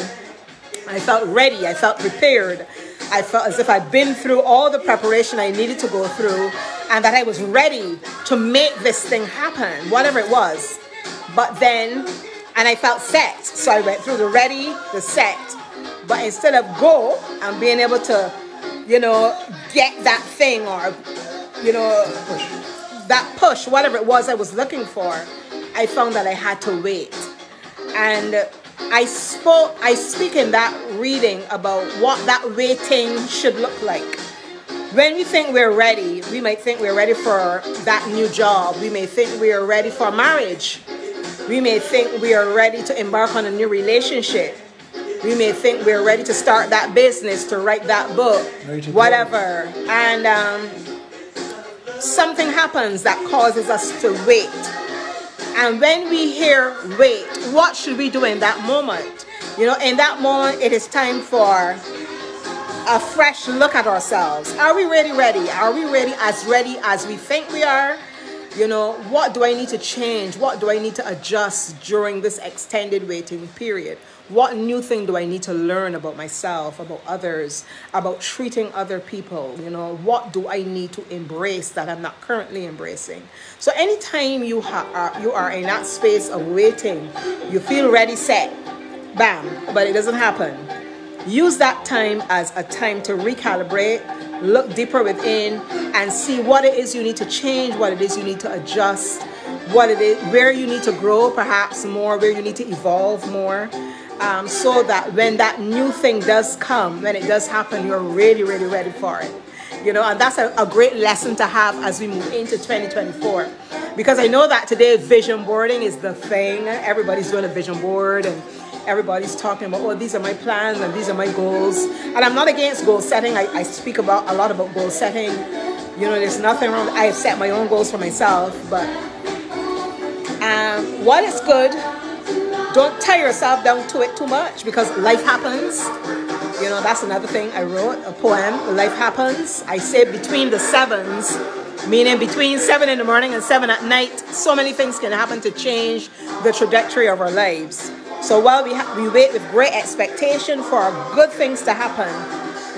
I felt ready, I felt prepared. I felt as if I'd been through all the preparation I needed to go through, and that I was ready to make this thing happen, whatever it was. But then, and I felt set. So I went through the ready, the set. But instead of go and being able to, you know, get that thing, or, you know, that push, whatever it was I was looking for, I found that I had to wait. And I speak in that reading about what that waiting should look like. When we think we're ready, we might think we're ready for that new job. We may think we are ready for marriage. We may think we are ready to embark on a new relationship. We may think we're ready to start that business, to write that book, whatever. And something happens that causes us to wait. And when we hear wait, what should we do in that moment? You know, in that moment, it is time for a fresh look at ourselves. Are we really ready? Are we ready as we think we are? You know, what do I need to change? What do I need to adjust during this extended waiting period? What new thing do I need to learn about myself, about others, about treating other people? You know, what do I need to embrace that I'm not currently embracing? So anytime you are in that space of waiting, you feel ready, set, bam, but it doesn't happen. Use that time as a time to recalibrate, look deeper within, and see what it is you need to change, what it is you need to adjust, what it is, where you need to grow perhaps more, where you need to evolve more, so that when that new thing does come, when it does happen, you're really, really ready for it. You know, and that's a great lesson to have as we move into 2024. Because I know that today vision boarding is the thing. Everybody's doing a vision board and everybody's talking about, oh, these are my plans and these are my goals. And I'm not against goal setting. I speak about a lot about goal setting. You know, there's nothing wrong. I have set my own goals for myself. But what is good, don't tie yourself down to it too much, because life happens. You know, that's another thing. I wrote a poem, Life Happens. I say between the sevens, meaning between 7 in the morning and 7 at night, so many things can happen to change the trajectory of our lives. So while we wait with great expectation for good things to happen,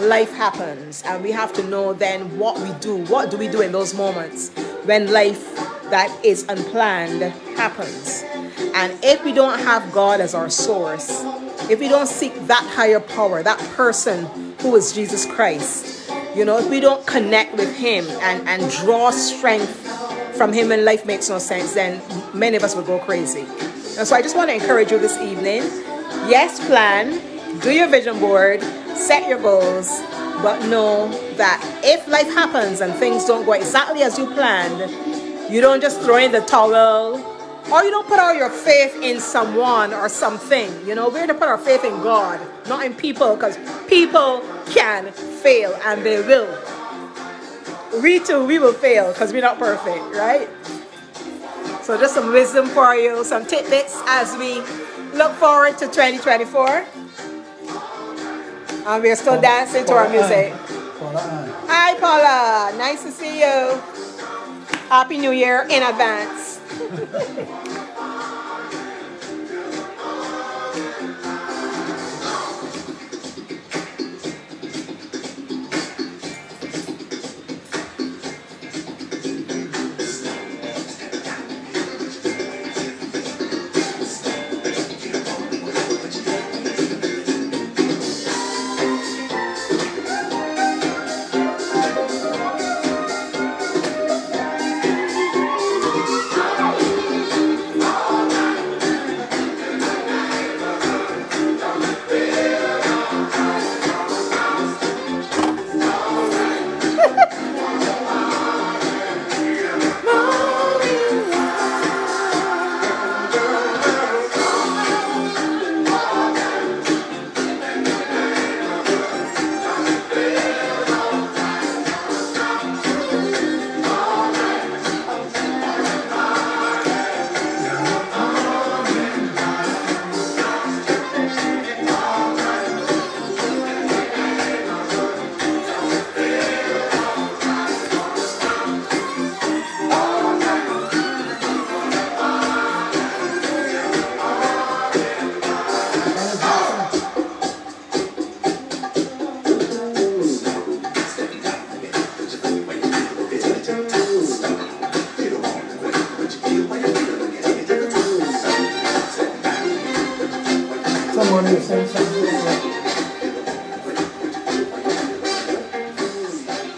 life happens. And we have to know then what we do. What do we do in those moments when life that is unplanned happens? And if we don't have God as our source, if we don't seek that higher power, that person who is Jesus Christ, you know, if we don't connect with him and draw strength from him when life makes no sense, then many of us will go crazy. And so I just want to encourage you this evening. Yes, plan, do your vision board, set your goals, but know that if life happens and things don't go exactly as you planned, you don't just throw in the towel, or you don't put all your faith in someone or something. You know, we're to put our faith in God, not in people, because people can fail and they will. We too, we will fail because we're not perfect, right? So just some wisdom for you, some tidbits as we look forward to 2024. And we're still dancing to our music. Hi, Paula. Nice to see you. Happy New Year in advance.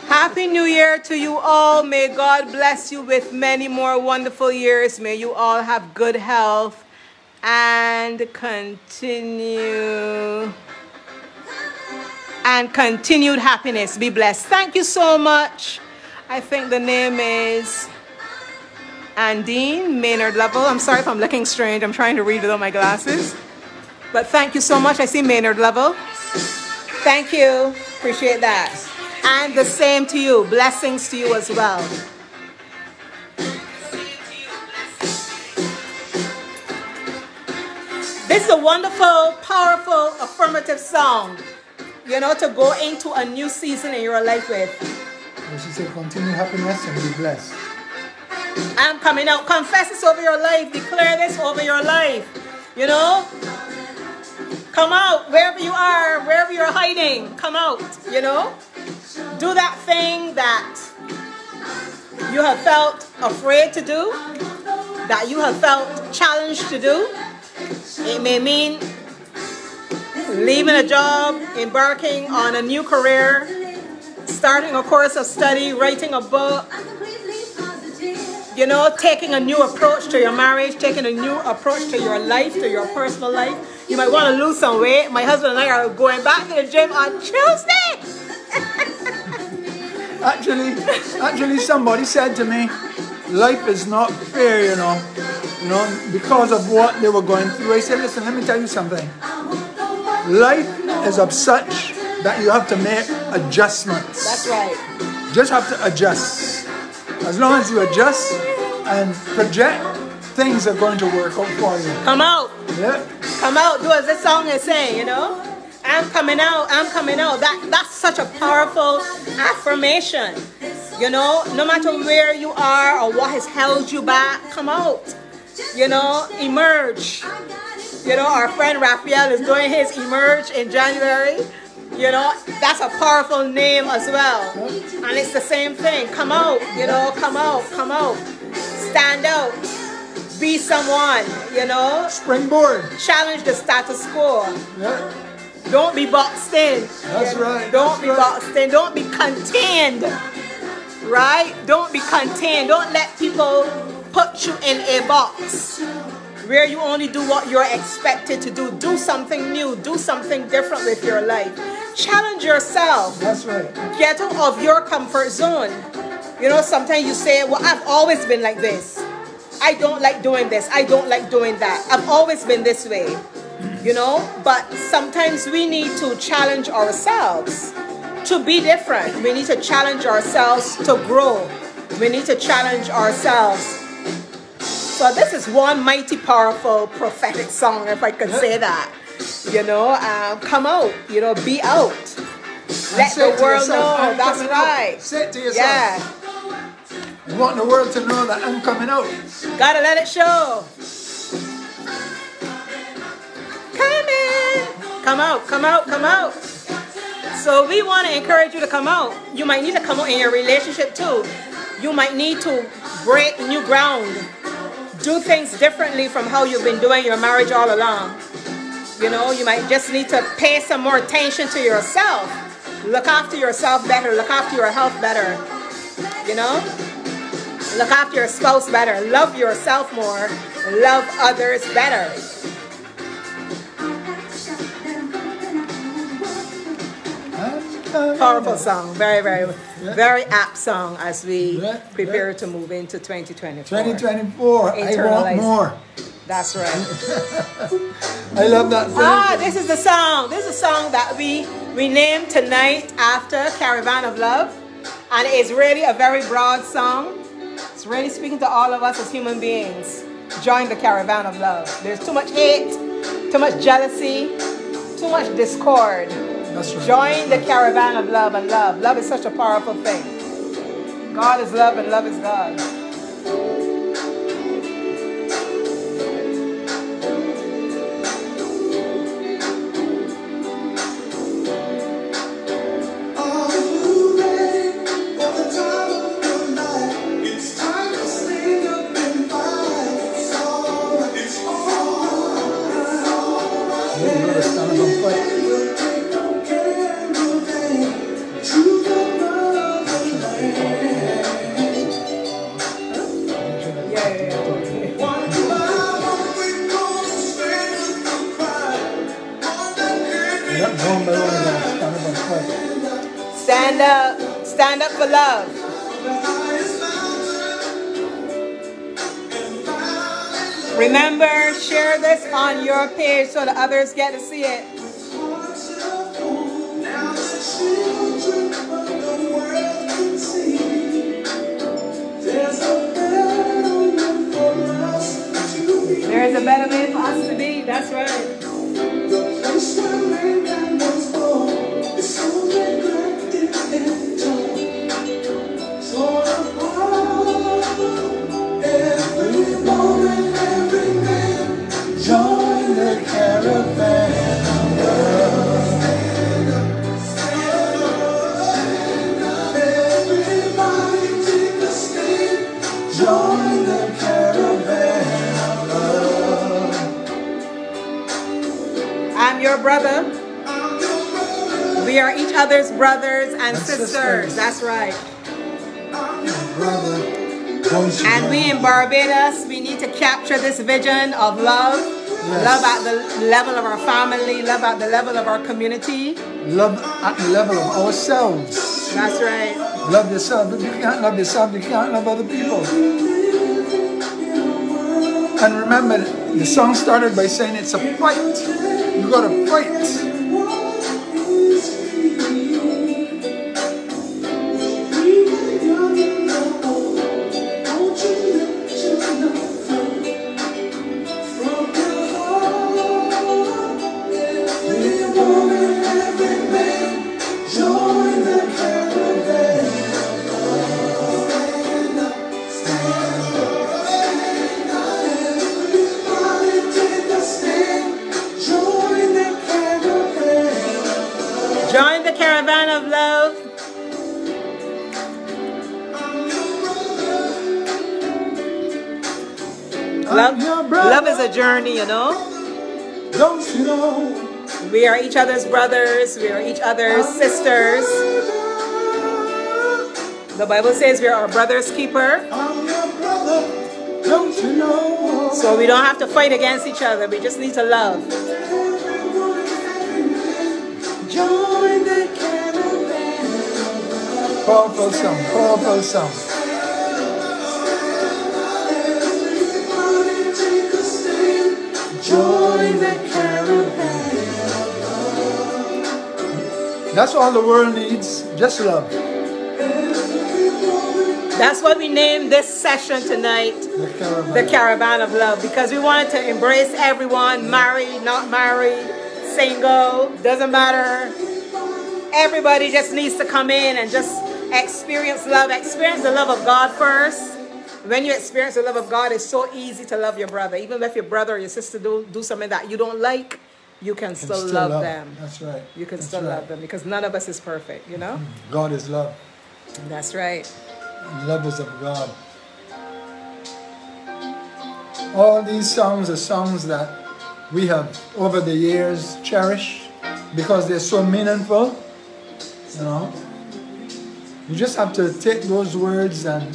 Happy New Year to you all. May God bless you with many more wonderful years. May you all have good health and continued happiness. Be blessed. Thank you so much. I think the name is Andine Maynard Level. I'm sorry if I'm looking strange. I'm trying to read without my glasses. But thank you so much. I see Maynard Level. Thank you. Appreciate that. And the same to you. Blessings to you as well. is a wonderful, powerful, affirmative song, you know, to go into a new season in your life with. We should say continue happiness and be blessed. I'm coming out. Confess this over your life. Declare this over your life. You know? Come out wherever you are, wherever you're hiding. Come out, you know? Do that thing that you have felt afraid to do, that you have felt challenged to do. It may mean leaving a job, embarking on a new career, starting a course of study, writing a book, you know, taking a new approach to your marriage, taking a new approach to your life, to your personal life. You might want to lose some weight. My husband and I are going back to the gym on Tuesday. Actually, somebody said to me, life is not fair, you know, because of what they were going through. I said, listen, let me tell you something. Life is of such that you have to make adjustments. That's right. Just have to adjust. As long as you adjust and project, things are going to work out for you. Come out. Yeah. Come out. Do as this song is saying, you know. I'm coming out. I'm coming out. That's such a powerful affirmation. You know, no matter where you are or what has held you back, come out. You know, emerge. You know, our friend Raphael is doing his emerge in January. You know, that's a powerful name as well. And it's the same thing. Come out, you know, come out, come out. Stand out. Be someone, you know. Springboard. Challenge the status quo. Yeah. Don't be boxed in. That's right. Don't be boxed in. Don't be contained. Right? Don't be contained. Don't let people put you in a box where you only do what you're expected to do. Do something new. Do something different with your life. Challenge yourself. That's right. Get out of your comfort zone. You know, sometimes you say, well, I've always been like this. I don't like doing this. I don't like doing that. I've always been this way. You know, but sometimes we need to challenge ourselves to be different. We need to challenge ourselves to grow. We need to challenge ourselves. So this is one mighty, powerful, prophetic song, if I could say that. You know, come out. You know, be out. Let the world know. That's right. Say it to yourself. Yeah. You want the world to know that I'm coming out. Gotta let it show. Come in. Come out, come out, come out. So we want to encourage you to come out. You might need to come out in your relationship too. You might need to break new ground. Do things differently from how you've been doing your marriage all along. You know, you might just need to pay some more attention to yourself. Look after yourself better. Look after your health better. You know? Look after your spouse better. Love yourself more. Love others better. Powerful song. Very, very, very apt song as we prepare to move into 2024. 2024. I want more. That's right. I love that. This is the song. This is a song that we named tonight after Caravan of Love. And it's really a very broad song. It's really speaking to all of us as human beings. Join the caravan of love. There's too much hate, too much jealousy, too much discord. That's right. Join the caravan of love and love. Love is such a powerful thing. God is love and love is God. Stand up. Stand up for love. Remember, share this on your page so that others get to see it. There is a better way for us to be. That's right. I'm your brother. We are each other's brothers and sisters. That's right. Brother, and we in Barbados, we need to capture this vision of love. Yes. Love at the level of our family, love at the level of our community. Love at the level of ourselves. That's right. Love yourself. If you can't love yourself, you can't love other people. And remember, the song started by saying it's a fight. You gotta fight. Join the caravan of love. Love is a journey, you know. Don't you know? We are each other's brothers. We are each other's sisters. The Bible says we are our brother's keeper. I'm your brother. Don't you know? So we don't have to fight against each other. We just need to love. Join the caravan. Powerful song, powerful song. Join the caravan. That's all the world needs, just love. That's what we named this session tonight, the Caravan of Love, because we wanted to embrace everyone, married, not married, single, doesn't matter. Everybody just needs to come in and just experience love. Experience the love of God first. When you experience the love of God, it's so easy to love your brother. Even if your brother or your sister do something that you don't like, you can still love them. That's right. You can still love them because none of us is perfect, you know? God is love. That's right. Love is of God. All these songs are songs that we have over the years cherished because they're so meaningful. You know, you just have to take those words and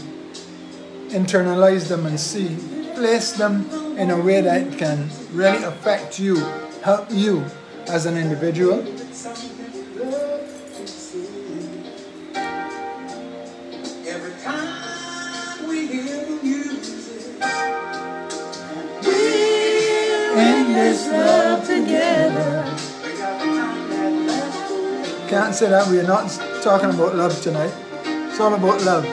internalize them and see, place them in a way that can really affect you, help you as an individual. Every time we hear the music, we're In this love together. Can't say that we're not talking about love tonight. It's all about love.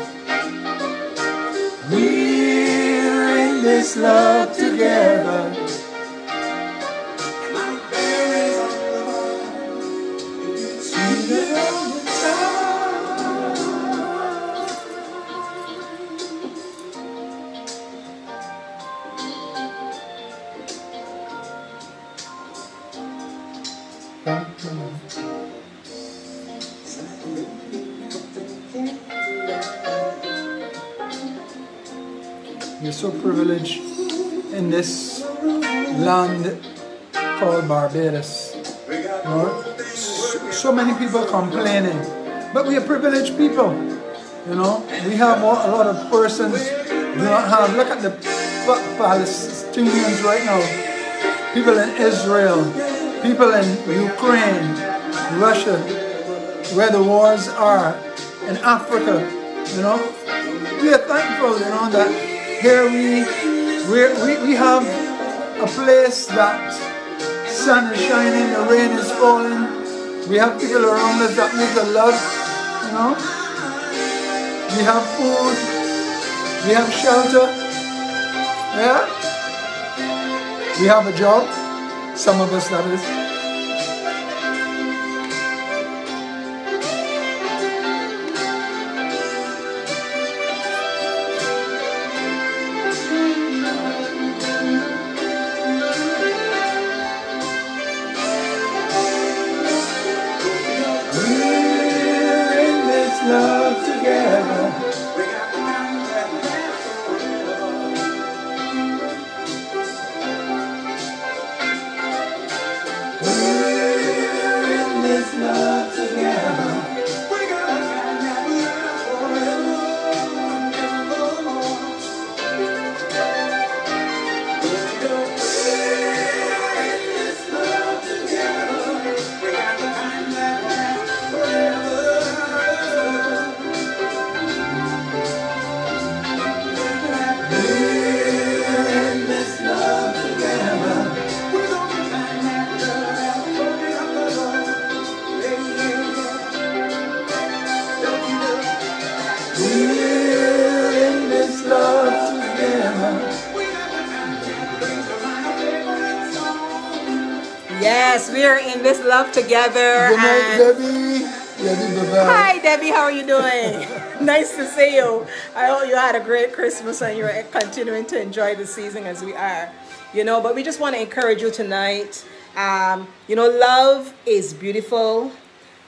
We're in this love together. We're so privileged in this land called Barbados. You know, so many people complaining, but we are privileged people. You know, we have a lot of persons do not have. Look at the Palestinians right now. People in Israel, people in Ukraine, Russia, where the wars are, in Africa. You know, we are thankful. You know that. Here we have a place that sun is shining, the rain is falling. We have people around us that we can love, you know. We have food, we have shelter, yeah. We have a job, some of us that is. Love together. this love together. We got a kind that will last forever and evermore. We're in this love together. We got the kind that lasts forever. In this love together. We're gonna find that love forever. Yeah, yeah, yeah. Don't you know? We're in this love together. We got the kind that brings to mind our favorite song. Yes, we are in this love together. Good night, And Debbie. Debbie, bye-bye. hi, Debbie. How are you doing? Nice to see you. I hope you had a great Christmas and you're continuing to enjoy the season as we are. But we just want to encourage you tonight. Love is beautiful,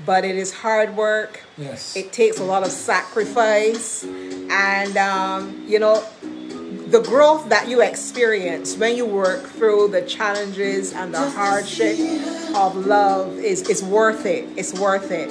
but it is hard work. Yes. It takes a lot of sacrifice. And, the growth that you experience when you work through the challenges and the hardship of love is worth it. It's worth it.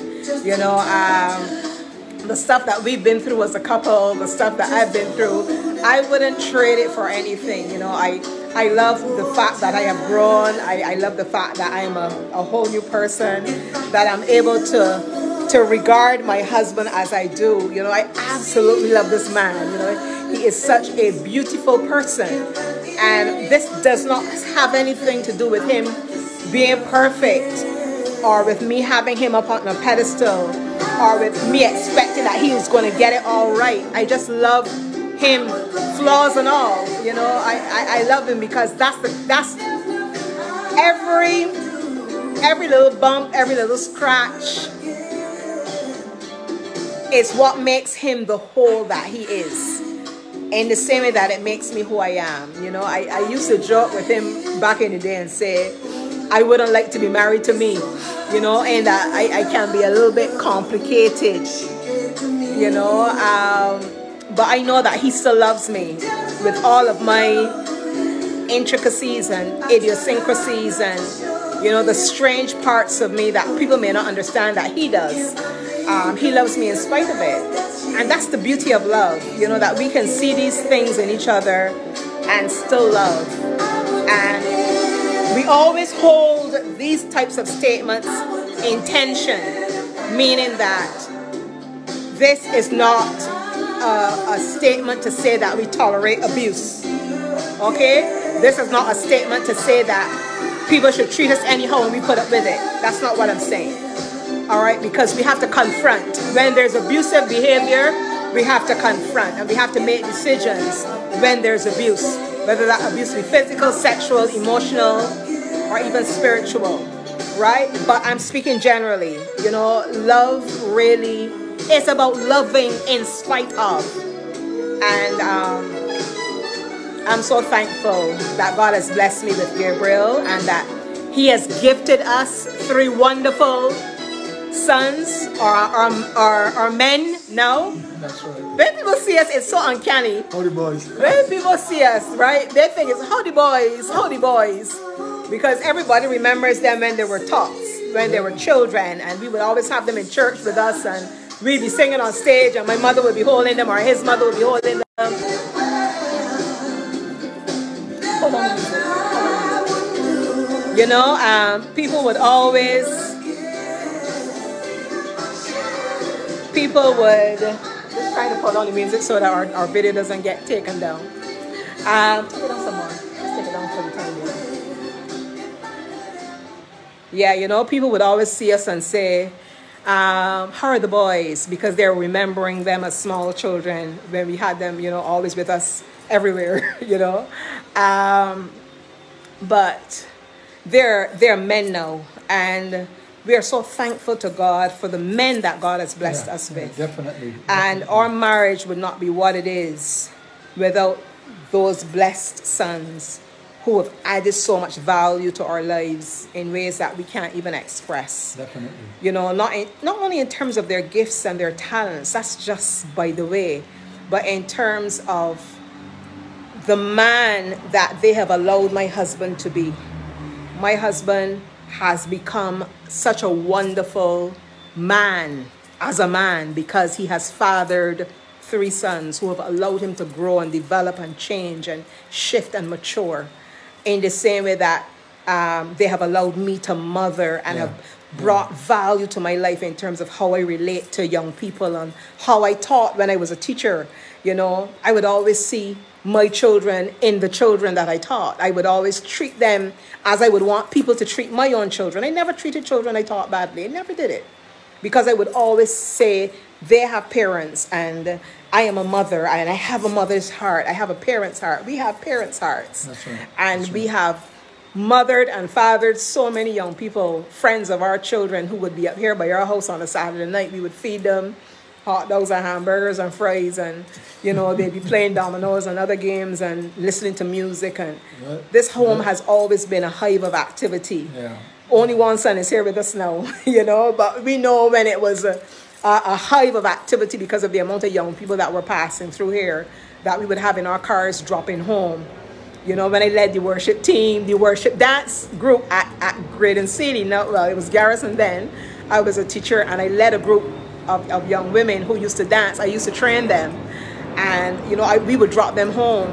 The stuff that we've been through as a couple, the stuff that I've been through, I wouldn't trade it for anything. I love the fact that I have grown. I love the fact that I am a whole new person, that I'm able to regard my husband as I do. I absolutely love this man. He is such a beautiful person. And this does not have anything to do with him being perfect, or with me having him up on a pedestal, or with me expecting that he was going to get it all right. I just love him, flaws and all. I love him because that's every little bump, every little scratch is what makes him the whole that he is. In the same way that it makes me who I am. I used to joke with him back in the day and say, I wouldn't like to be married to me, and I can be a little bit complicated, but I know that he still loves me with all of my intricacies and idiosyncrasies and, the strange parts of me that people may not understand that he does. He loves me in spite of it. And that's the beauty of love, that we can see these things in each other and still love. And we always hold these types of statements in tension, meaning that this is not a statement to say that we tolerate abuse. Okay? This is not a statement to say that people should treat us anyhow and we put up with it. That's not what I'm saying. All right? Because we have to confront. When there's abusive behavior, we have to confront and we have to make decisions when there's abuse. Whether that abuse be physical, sexual, emotional, or even spiritual. Right? But I'm speaking generally. Love really is about loving in spite of. And I'm so thankful that God has blessed me with Gabriel and that he has gifted us 3 wonderful sons or men now. That's right. When people see us, it's so uncanny. Howdy, boys. When people see us, right, they think it's howdy boys, howdy boys. Because everybody remembers them when they were tots, when they were children, and we would always have them in church with us, and we'd be singing on stage, and my mother would be holding them, or his mother would be holding them. Hold on. People would just trying to put on the music so that our video doesn't get taken down. Take it down some more. Let's take it down for the time being. Yeah, people would always see us and say, how are the boys? Because they're remembering them as small children when we had them, always with us everywhere, But they're men now, and we are so thankful to God for the men that God has blessed us with. Definitely. And our marriage would not be what it is without those blessed sons who have added so much value to our lives in ways that we can't even express. Definitely. Not only in terms of their gifts and their talents, that's just by the way, but in terms of the man that they have allowed my husband to be. My husband has become such a wonderful man as a man because he has fathered three sons who have allowed him to grow and develop and change and shift and mature in the same way that they have allowed me to mother and have brought value to my life in terms of how I relate to young people and how I taught when I was a teacher. You know, I would always see my children in the children that I taught. I would always treat them as I would want people to treat my own children. I never treated children I taught badly. I never did it. Because I would always say they have parents and I am a mother and I have a mother's heart. I have a parent's heart. We have parents' hearts. That's right. And That's we right. have mothered and fathered so many young people, friends of our children who would be up here by our house on a Saturday night. We would feed them hot dogs and hamburgers and fries, and you know, they'd be playing dominoes and other games and listening to music. And this home has always been a hive of activity. Yeah. Only one son is here with us now, you know, but we know when it was a hive of activity because of the amount of young people that were passing through here that we would have in our cars dropping home. You know, when I led the worship team, the worship dance group at Graydon City. No, well, it was Garrison then. I was a teacher and I led a group of young women who used to dance. I used to train them. And, you know, we would drop them home.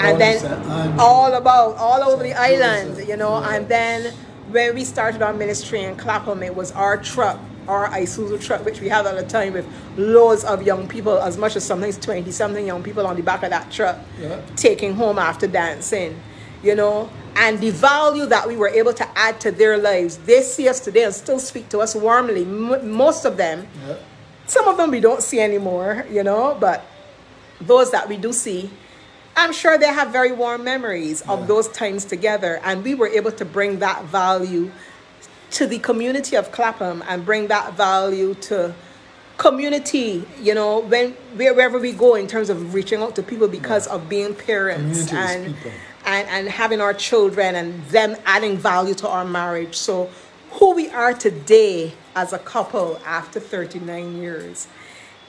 And then all over the island, you know. And then when we started our ministry in Clapham, it was our truck, our Isuzu truck, which we had at the time with loads of young people, as much as sometimes 20-something young people on the back of that truck, taking home after dancing, you know. And the value that we were able to add to their lives, they see us today and still speak to us warmly. Most of them, some of them we don't see anymore, you know, but those that we do see, I'm sure they have very warm memories of those times together. And we were able to bring that value to the community of Clapham and bring that value to community, you know, wherever we go in terms of reaching out to people because of being parents and having our children and them adding value to our marriage. So who we are today as a couple after 39 years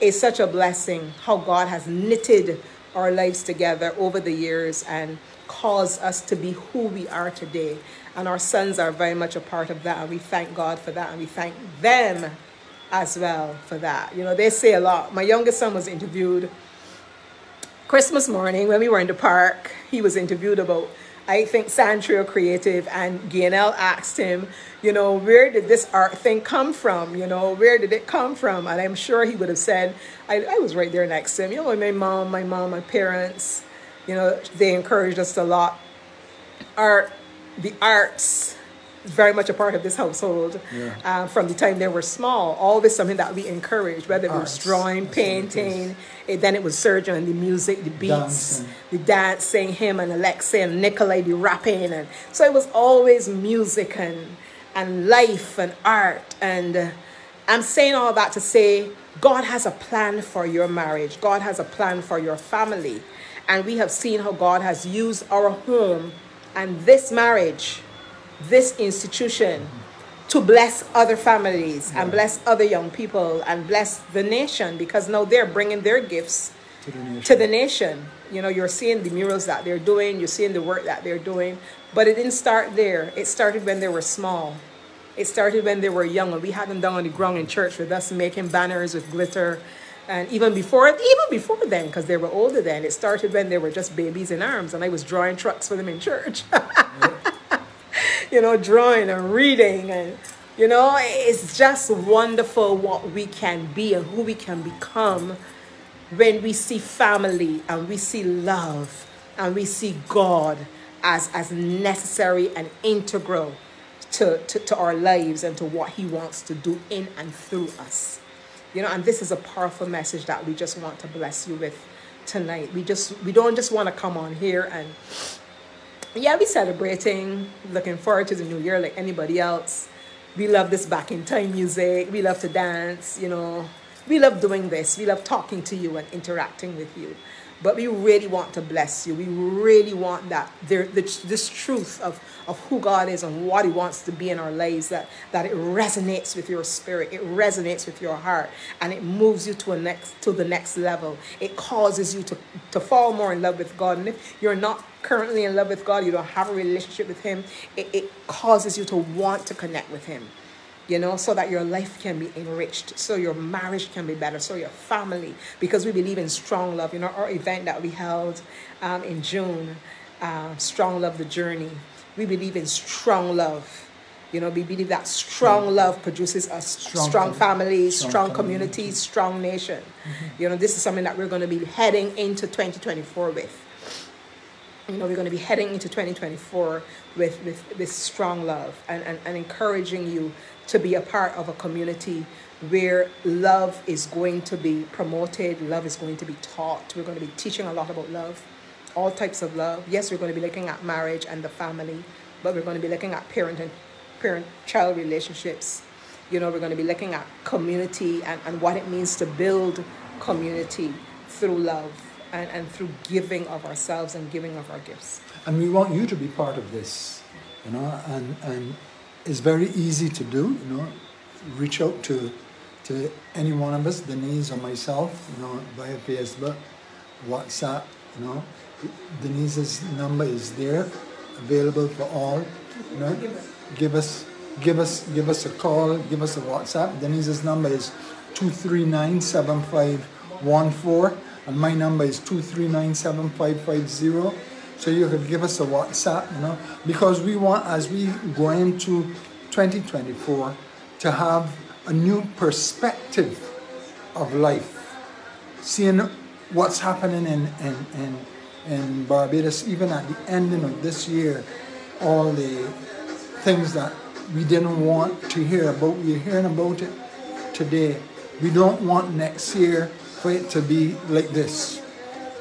is such a blessing, how God has knitted our lives together over the years and caused us to be who we are today. And our sons are very much a part of that. And we thank God for that. And we thank them as well for that. You know, they say a lot. My youngest son was interviewed Christmas morning when we were in the park. He was interviewed about, I think, Santrio Creative. And Gainell asked him, you know, where did this art thing come from? You know, where did it come from? And I'm sure he would have said, I was right there next to him. You know, my mom, my parents, you know, they encouraged us a lot. The arts, very much a part of this household from the time they were small. Always something that we encouraged, whether it was drawing, painting, then it was surgery and the music, the beats, the dancing, him and Alexei and Nikolai, the rapping. And so it was always music and life and art. And I'm saying all that to say God has a plan for your marriage. God has a plan for your family. And we have seen how God has used our home and this marriage, this institution, to bless other families and bless other young people and bless the nation, because now they're bringing their gifts to the nation. You know, you're seeing the murals that they're doing, you're seeing the work that they're doing, but it didn't start there. It started when they were small. It started when they were young, and we had them down on the ground in church with us making banners with glitter. And even before then, because they were older then, it started when they were just babies in arms, and I was drawing trucks for them in church. You know, drawing and reading, and you know, it's just wonderful what we can be and who we can become when we see family and we see love and we see God as necessary and integral to our lives and to what He wants to do in and through us. You know, and this is a powerful message that we just want to bless you with tonight. We don't just want to come on here and we're celebrating, looking forward to the new year like anybody else. We love this back in time music. We love to dance, you know. We love doing this. We love talking to you and interacting with you. but we really want to bless you. We really want that this truth of who God is and what He wants to be in our lives, that it resonates with your spirit, it resonates with your heart, and it moves you to the next level. It causes you to fall more in love with God. And if you're not currently in love with God, you don't have a relationship with Him, it causes you to want to connect with Him, so that your life can be enriched, so your marriage can be better, so your family, because we believe in strong love. Our event that we held in June, Strong Love, the Journey, we believe in strong love. We believe that strong love produces a strong family, strong community, strong nation. This is something that we're going to be heading into 2024 with. We're going to be heading into 2024 with strong love and encouraging you to be a part of a community where love is going to be promoted, love is going to be taught. We're going to be teaching a lot about love, all types of love. Yes, we're going to be looking at marriage and the family, but we're going to be looking at parent-child relationships. We're going to be looking at community and what it means to build community through love and through giving of ourselves and giving of our gifts. And we want you to be part of this, and it's very easy to do, reach out to any one of us, Denise or myself, via Facebook, WhatsApp, Denise's number is there, available for all, give us a call, give us a WhatsApp. Denise's number is 239-7514, and my number is 239-7550. So you could give us a WhatsApp, because we want, as we go into 2024, to have a new perspective of life, seeing what's happening in Barbados, even at the ending of this year, all the things that we didn't want to hear about, we're hearing about it today. We don't want next year for it to be like this.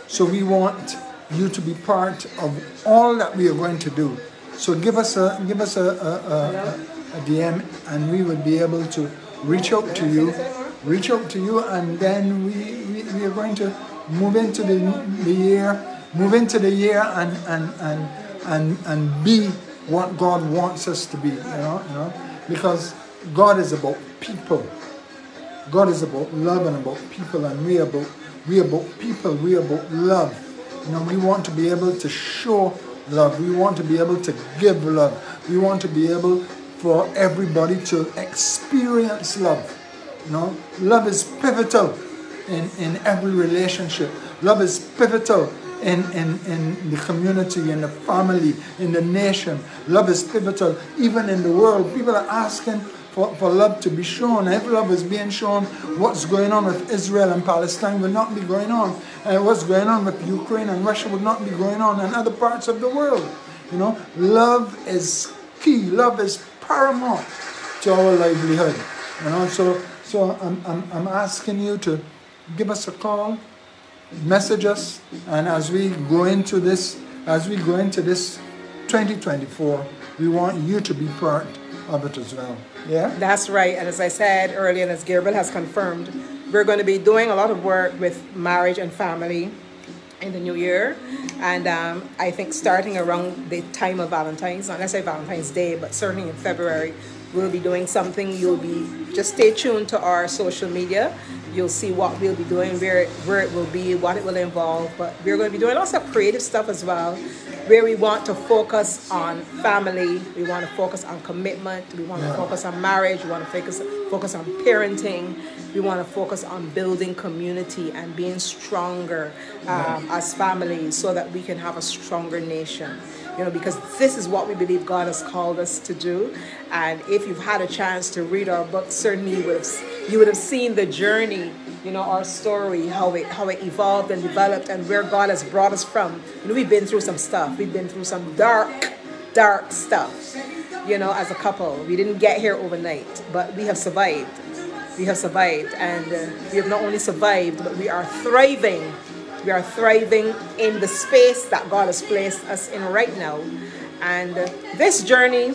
So we want you to be part of all that we are going to do. So give us a DM, and we will be able to reach out to you, and then we are going to move into the year and be what God wants us to be, because God is about people. God is about love and about people, and we about people, we about love. We want to be able to show love. We want to be able to give love. We want to be able for everybody to experience love. Love is pivotal in every relationship. Love is pivotal in the community, in the family, in the nation. Love is pivotal even in the world. People are asking for love to be shown. If love is being shown, what's going on with Israel and Palestine will not be going on. And what's going on with Ukraine and Russia will not be going on in other parts of the world. Love is key. Love is paramount to our livelihood. So I'm asking you to give us a call, message us, and as we go into this 2024, we want you to be part of it as well. Yeah? That's right. And as I said earlier, and as Gabriel has confirmed, we're going to be doing a lot of work with marriage and family in the new year. And I think starting around the time of Valentine's, not necessarily Valentine's Day, but certainly in February, we'll be doing something. Just stay tuned to our social media. You'll see what we'll be doing, where it will be, what it will involve. But we're going to be doing lots of creative stuff as well, where we want to focus on family, we want to focus on commitment, we want to focus on marriage, we want to focus on parenting, we want to focus on building community and being stronger as families, so that we can have a stronger nation. Because this is what we believe God has called us to do. And if you've had a chance to read our book, certainly you would have seen the journey, our story, how it evolved and developed, and where God has brought us from. We've been through some stuff. We've been through some dark stuff, as a couple. We didn't get here overnight, but we have survived. We have survived, and we have not only survived, but we are thriving. We are thriving in the space that God has placed us in right now. And this journey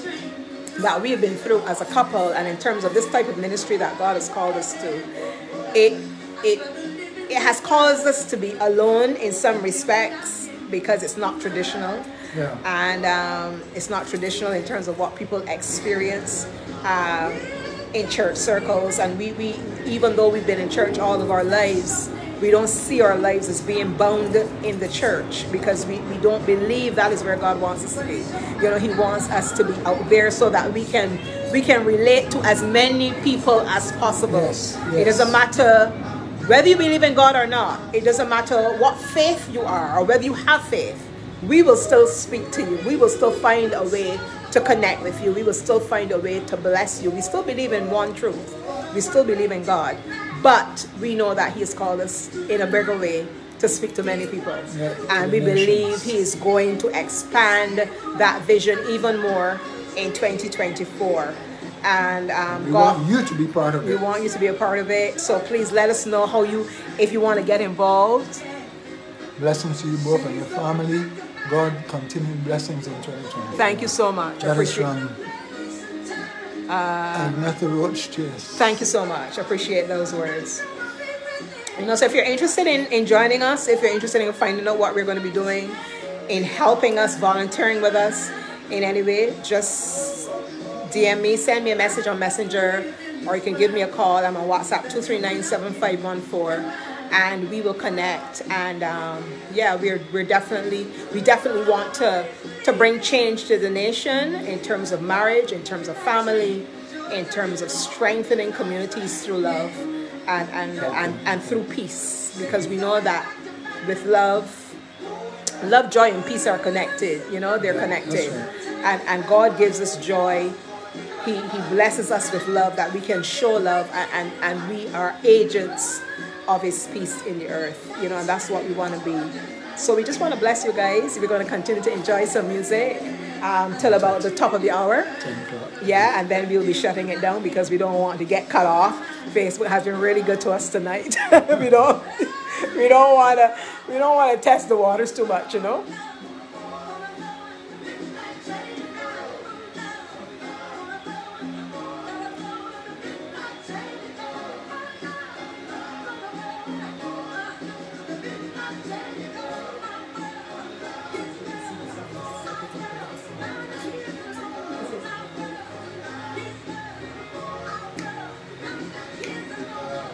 that we have been through as a couple, and in terms of this type of ministry that God has called us to, it it has caused us to be alone in some respects because it's not traditional. Yeah. And it's not traditional in terms of what people experience in church circles. And we even though we've been in church all of our lives, we don't see our lives as being bound in the church because we don't believe that is where God wants us to be. You know, He wants us to be out there so that we can relate to as many people as possible. Yes, It yes. doesn't matter whether you believe in God or not. It doesn't matter what faith you are or whether you have faith. We will still speak to you. We will still find a way to connect with you. We will still find a way to bless you. We still believe in one truth. We still believe in God. But we know that He has called us in a bigger way to speak to many people. Yeah, And to we the believe nations. He is going to expand that vision even more in 2024. And We God, want you to be part of we it. want you to be a part of it. So please let us know how if you want to get involved. Blessings to you both and your family. God, continued blessings in 2020. Thank you so much. That is Appreciate. from Agnetha Roach. Cheers. Thank you so much. Appreciate those words. You know, so if you're interested in joining us, if you're interested in finding out what we're going to be doing, in helping us, volunteering with us in any way, just DM me, send me a message on Messenger, or you can give me a call. I'm on WhatsApp 239-7514, and we will connect. And yeah, we definitely want to bring change to the nation in terms of marriage, in terms of family, in terms of strengthening communities through love and through peace, because we know that with love, joy, and peace are connected. You know, they're connected, right. and God gives us joy. He blesses us with love, that we can show love, and we are agents of His peace in the earth. You know, and that's what we want to be. So we just want to bless you guys. We're going to continue to enjoy some music till about the top of the hour. 10 o'clock. Yeah, and then we'll be shutting it down because we don't want to get cut off. Facebook has been really good to us tonight. we don't want to test the waters too much, you know.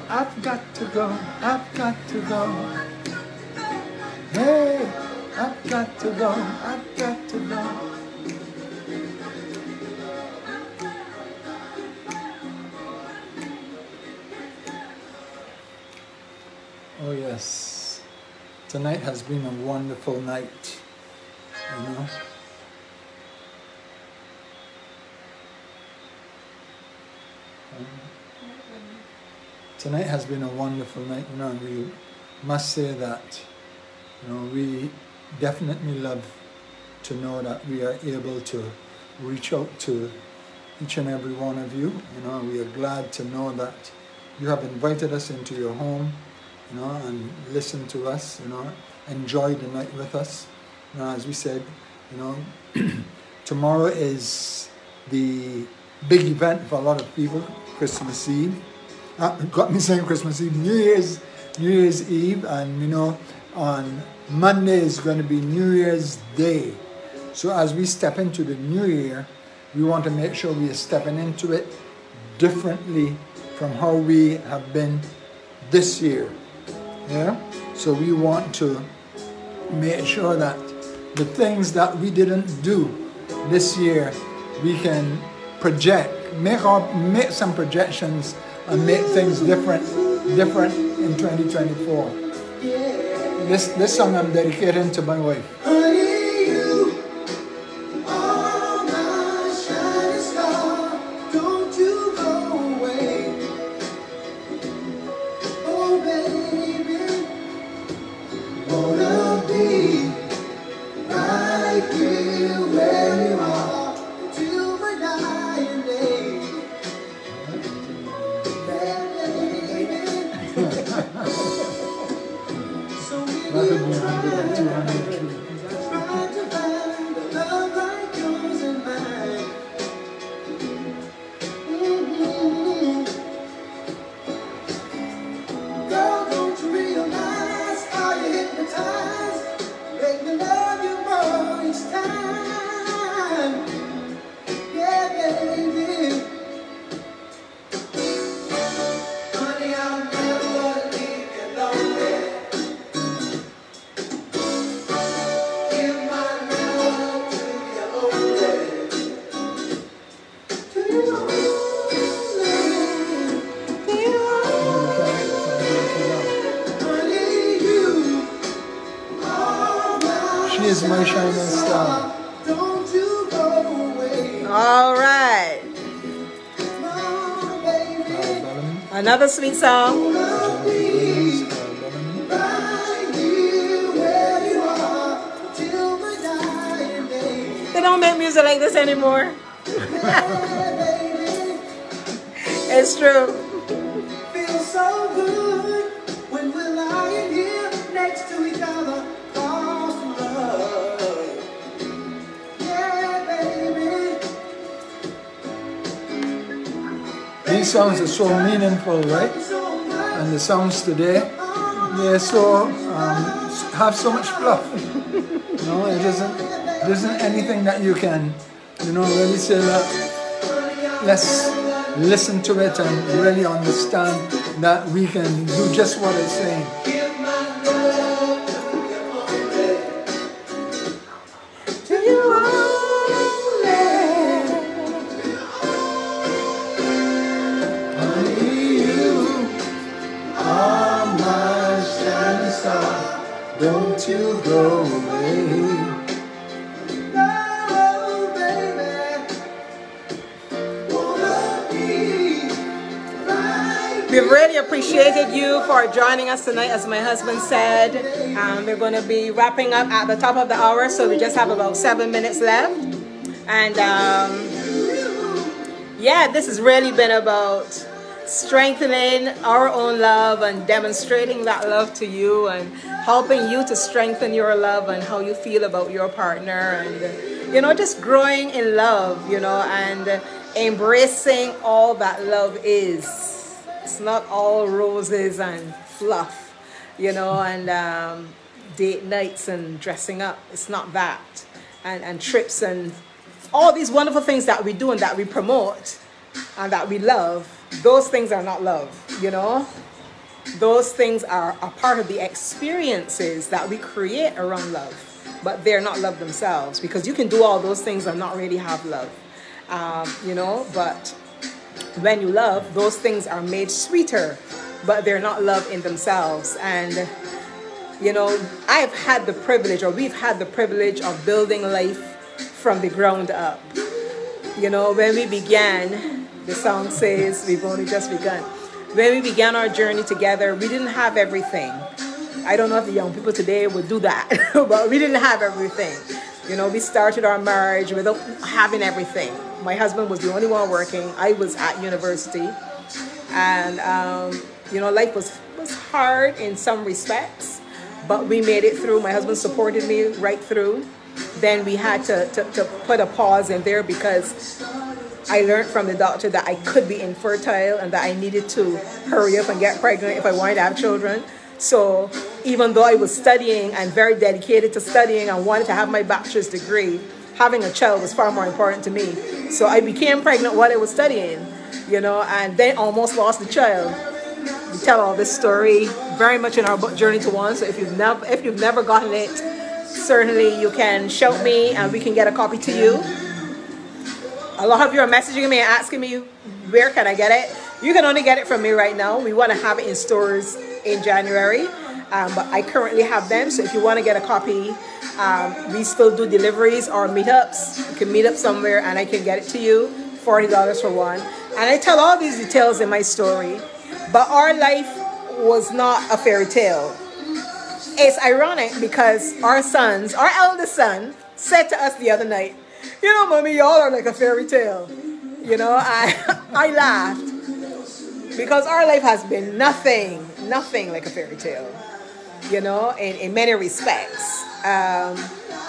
I've got to go, I've got to go. Hey, I've got to go, I've got to go. Oh yes, tonight has been a wonderful night, you know. Tonight has been a wonderful night, you know, and we must say that, you know, we definitely love to know that we are able to reach out to each and every one of you. You know, we are glad to know that you have invited us into your home, you know, and listen to us, you know, enjoy the night with us. You know, as we said, you know, tomorrow is the big event for a lot of people, Christmas Eve. Got me saying Christmas Eve, New Year's Eve, and you know, on Monday is going to be New Year's Day. So as we step into the new year, we want to make sure we are stepping into it differently from how we have been this year. Yeah? So we want to make sure that the things that we didn't do this year, we can project, make some projections and make things different in 2024. This song I'm dedicating to my wife. Honey, you are my shining star. Don't you go away. Oh, baby, wanna be right here where you are till my dying day. So we That would be try 100 and 200 true. trying to find a love like yours and mine. Girl, don't you realize is my shining star. Don't you go away. All right. No, baby. Another sweet song. Right here where you are till the dying day. They don't make music like this anymore. It's true. Feels so good when we're lying here next to each other. Lost in love. Yeah, baby. These songs are so meaningful, right? So much. And the songs today, they're so have so much fluff. You know, it isn't anything that you can, you know, really say that. Let's listen to it and really understand that we can do just what it's saying. Give my love To you only. Only you are my shining star. Don't you go away. No, baby. Wanna be right. We've really appreciated you for joining us tonight, as my husband said. We're going to be wrapping up at the top of the hour, so we just have about 7 minutes left. And yeah, this has really been about strengthening our own love and demonstrating that love to you and helping you to strengthen your love and how you feel about your partner, and you know, just growing in love, you know, and embracing all that love is. It's not all roses and fluff, you know, and date nights and dressing up. It's not that. And trips and all these wonderful things that we do and that we promote and that we love. Those things are not love, you know. Those things are a part of the experiences that we create around love, but they're not love themselves, because you can do all those things and not really have love, you know. But when you love, those things are made sweeter, but they're not love in themselves. And you know, I've had the privilege, or we've had the privilege of building life from the ground up. You know, when we began, the song says we've only just begun. When we began our journey together, we didn't have everything. I don't know if the young people today would do that, but we didn't have everything. You know, we started our marriage without having everything. My husband was the only one working. I was at university. And, you know, life was hard in some respects, but we made it through. My husband supported me right through. Then we had to put a pause in there, because I learned from the doctor that I could be infertile and that I needed to hurry up and get pregnant if I wanted to have children. So even though I was studying and very dedicated to studying and wanted to have my bachelor's degree, having a child was far more important to me. So I became pregnant while I was studying, you know, and then almost lost the child. We tell all this story very much in our book, Journey to One. So if you've never gotten it, certainly you can shout me and we can get a copy to you. A lot of you are messaging me and asking me, where can I get it? You can only get it from me right now. We want to have it in stores in January, but I currently have them. So if you want to get a copy, we still do deliveries or meetups. You can meet up somewhere and I can get it to you, $40 for one. And I tell all these details in my story, but our life was not a fairy tale. It's ironic because our eldest son said to us the other night, you know, Mommy, y'all are like a fairy tale. You know, I laughed because our life has been nothing like a fairy tale, you know, in many respects.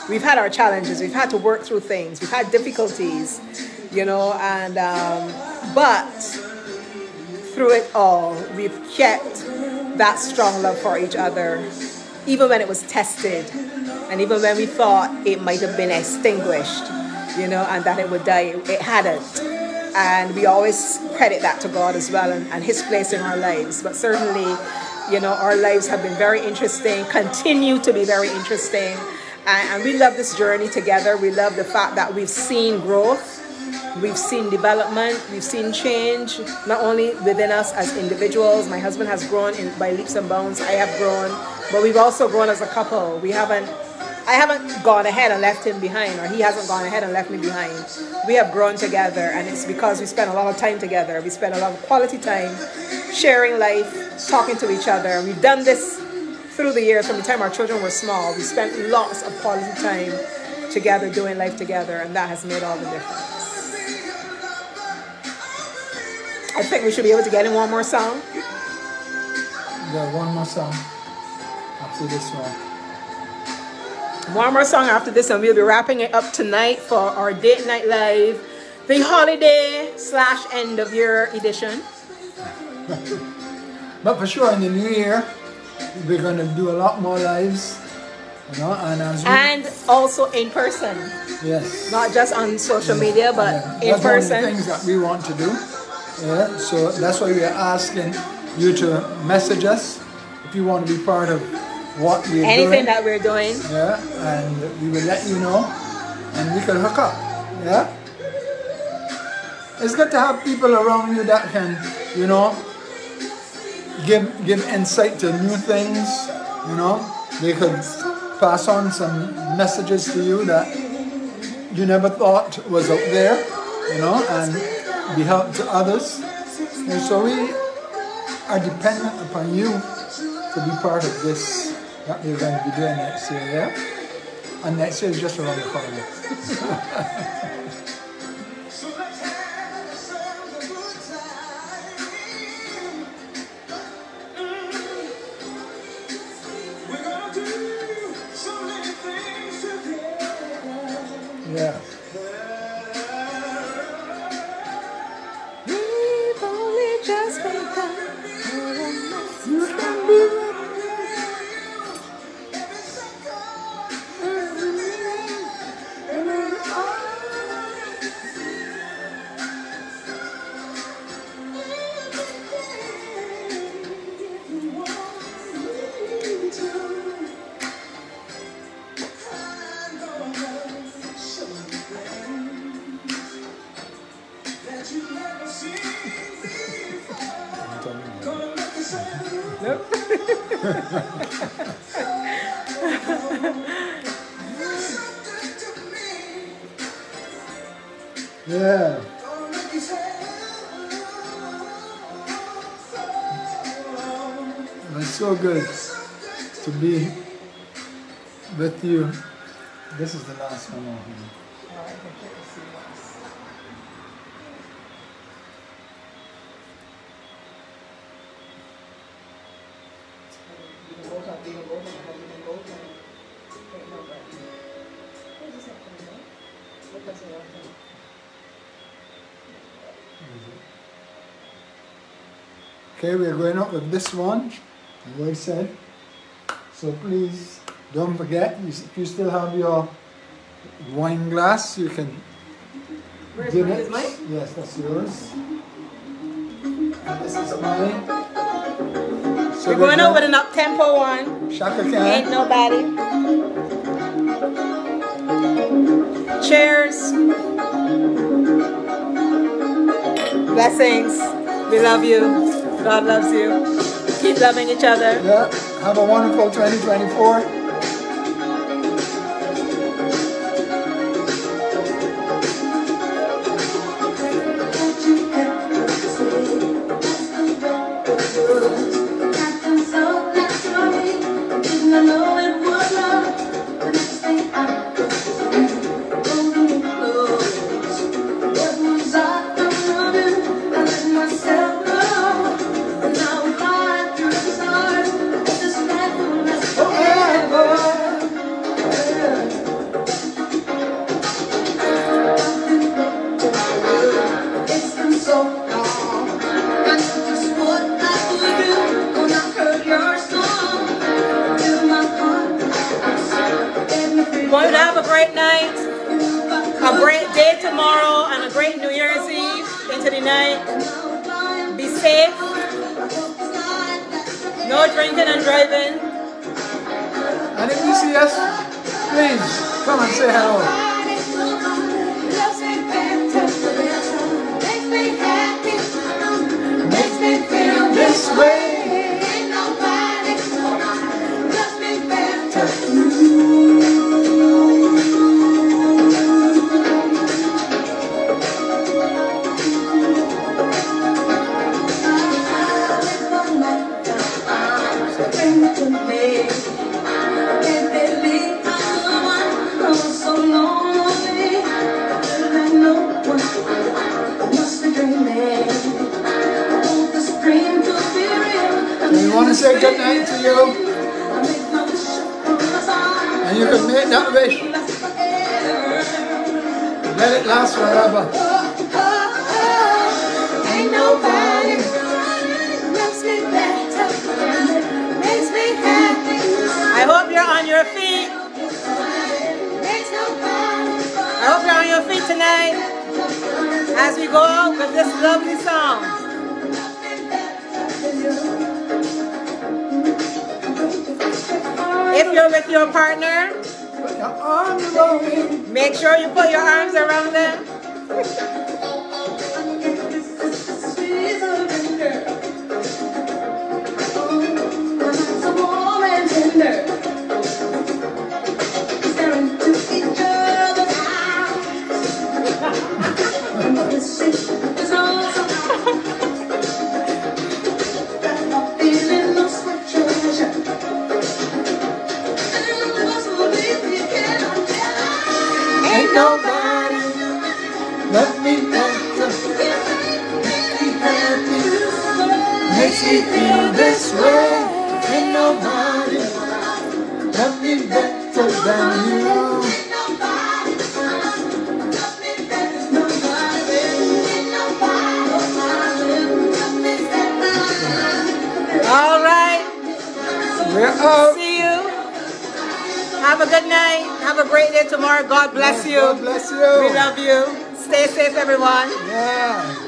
We've had our challenges. We've had to work through things. We've had difficulties, you know, and but through it all, we've kept that strong love for each other, even when it was tested and even when we thought it might have been extinguished, you know, and that it would die. It hadn't. And we always credit that to God as well, and His place in our lives. But certainly, you know, our lives have been very interesting, continue to be very interesting. And we love this journey together. We love the fact that we've seen growth, we've seen development, we've seen change, not only within us as individuals. My husband has grown by leaps and bounds. I have grown, but we've also grown as a couple. We haven't I haven't gone ahead and left him behind, or he hasn't gone ahead and left me behind. We have grown together, and it's because we spend a lot of time together. We spend a lot of quality time sharing life, talking to each other. We've done this through the years from the time our children were small. We spent lots of quality time together, doing life together, and that has made all the difference. I think we should be able to get in one more song. Yeah, one more song after this one. One more song after this, and we'll be wrapping it up tonight for our Date Night Live, the holiday / end of year edition. But for sure, in the new year, we're going to do a lot more lives, you know, and also in person. Yes. Not just on social media, but in that's person. One of the things that we want to do. Yeah. So that's why we are asking you to message us if you want to be part of what we're doing. Anything that we're doing. Yeah. And we will let you know, and we can hook up. Yeah. It's good to have people around you that can, you know, give insight to new things. You know, they could pass on some messages to you that you never thought was out there, you know, and be help to others. And so we are dependent upon you to be part of this that we're going to be doing next year, yeah? And next year is just around the corner. Yeah. We've only just begun. You can be Nope. yeah. It's so good to be with you. This is the last one over here. Okay, we're going out with this one, as I said. So please don't forget, if you still have your wine glass, you can give it. Mine? Yes, that's yours. And this is mine. So We're going out with an up-tempo one. Shaka Khan. Ain't nobody. Cheers. Blessings. We love you. God loves you. Keep loving each other. Yeah. Have a wonderful 2024. Going to have a great night, a great day tomorrow, and a great New Year's Eve into the night. Be safe. No drinking and driving. And if you see us, please come and say hello. Makes me feel this way. Ain't nobody gonna just be better. to say good night to you. And you can make that wish. Let it last forever. Ain't nobody makes me better, makes me happy. I hope you're on your feet. I hope you're on your feet tonight as we go out with this lovely song. If you're with your partner, make sure you put your arms around them. Ain't nobody Let me better, make me happy, makes me feel this way. Ain't nobody love me better than you. all right. We're out. See you. Have a good night. Have a great day tomorrow. God bless you. God bless you. We love you. Stay safe, everyone. Yeah.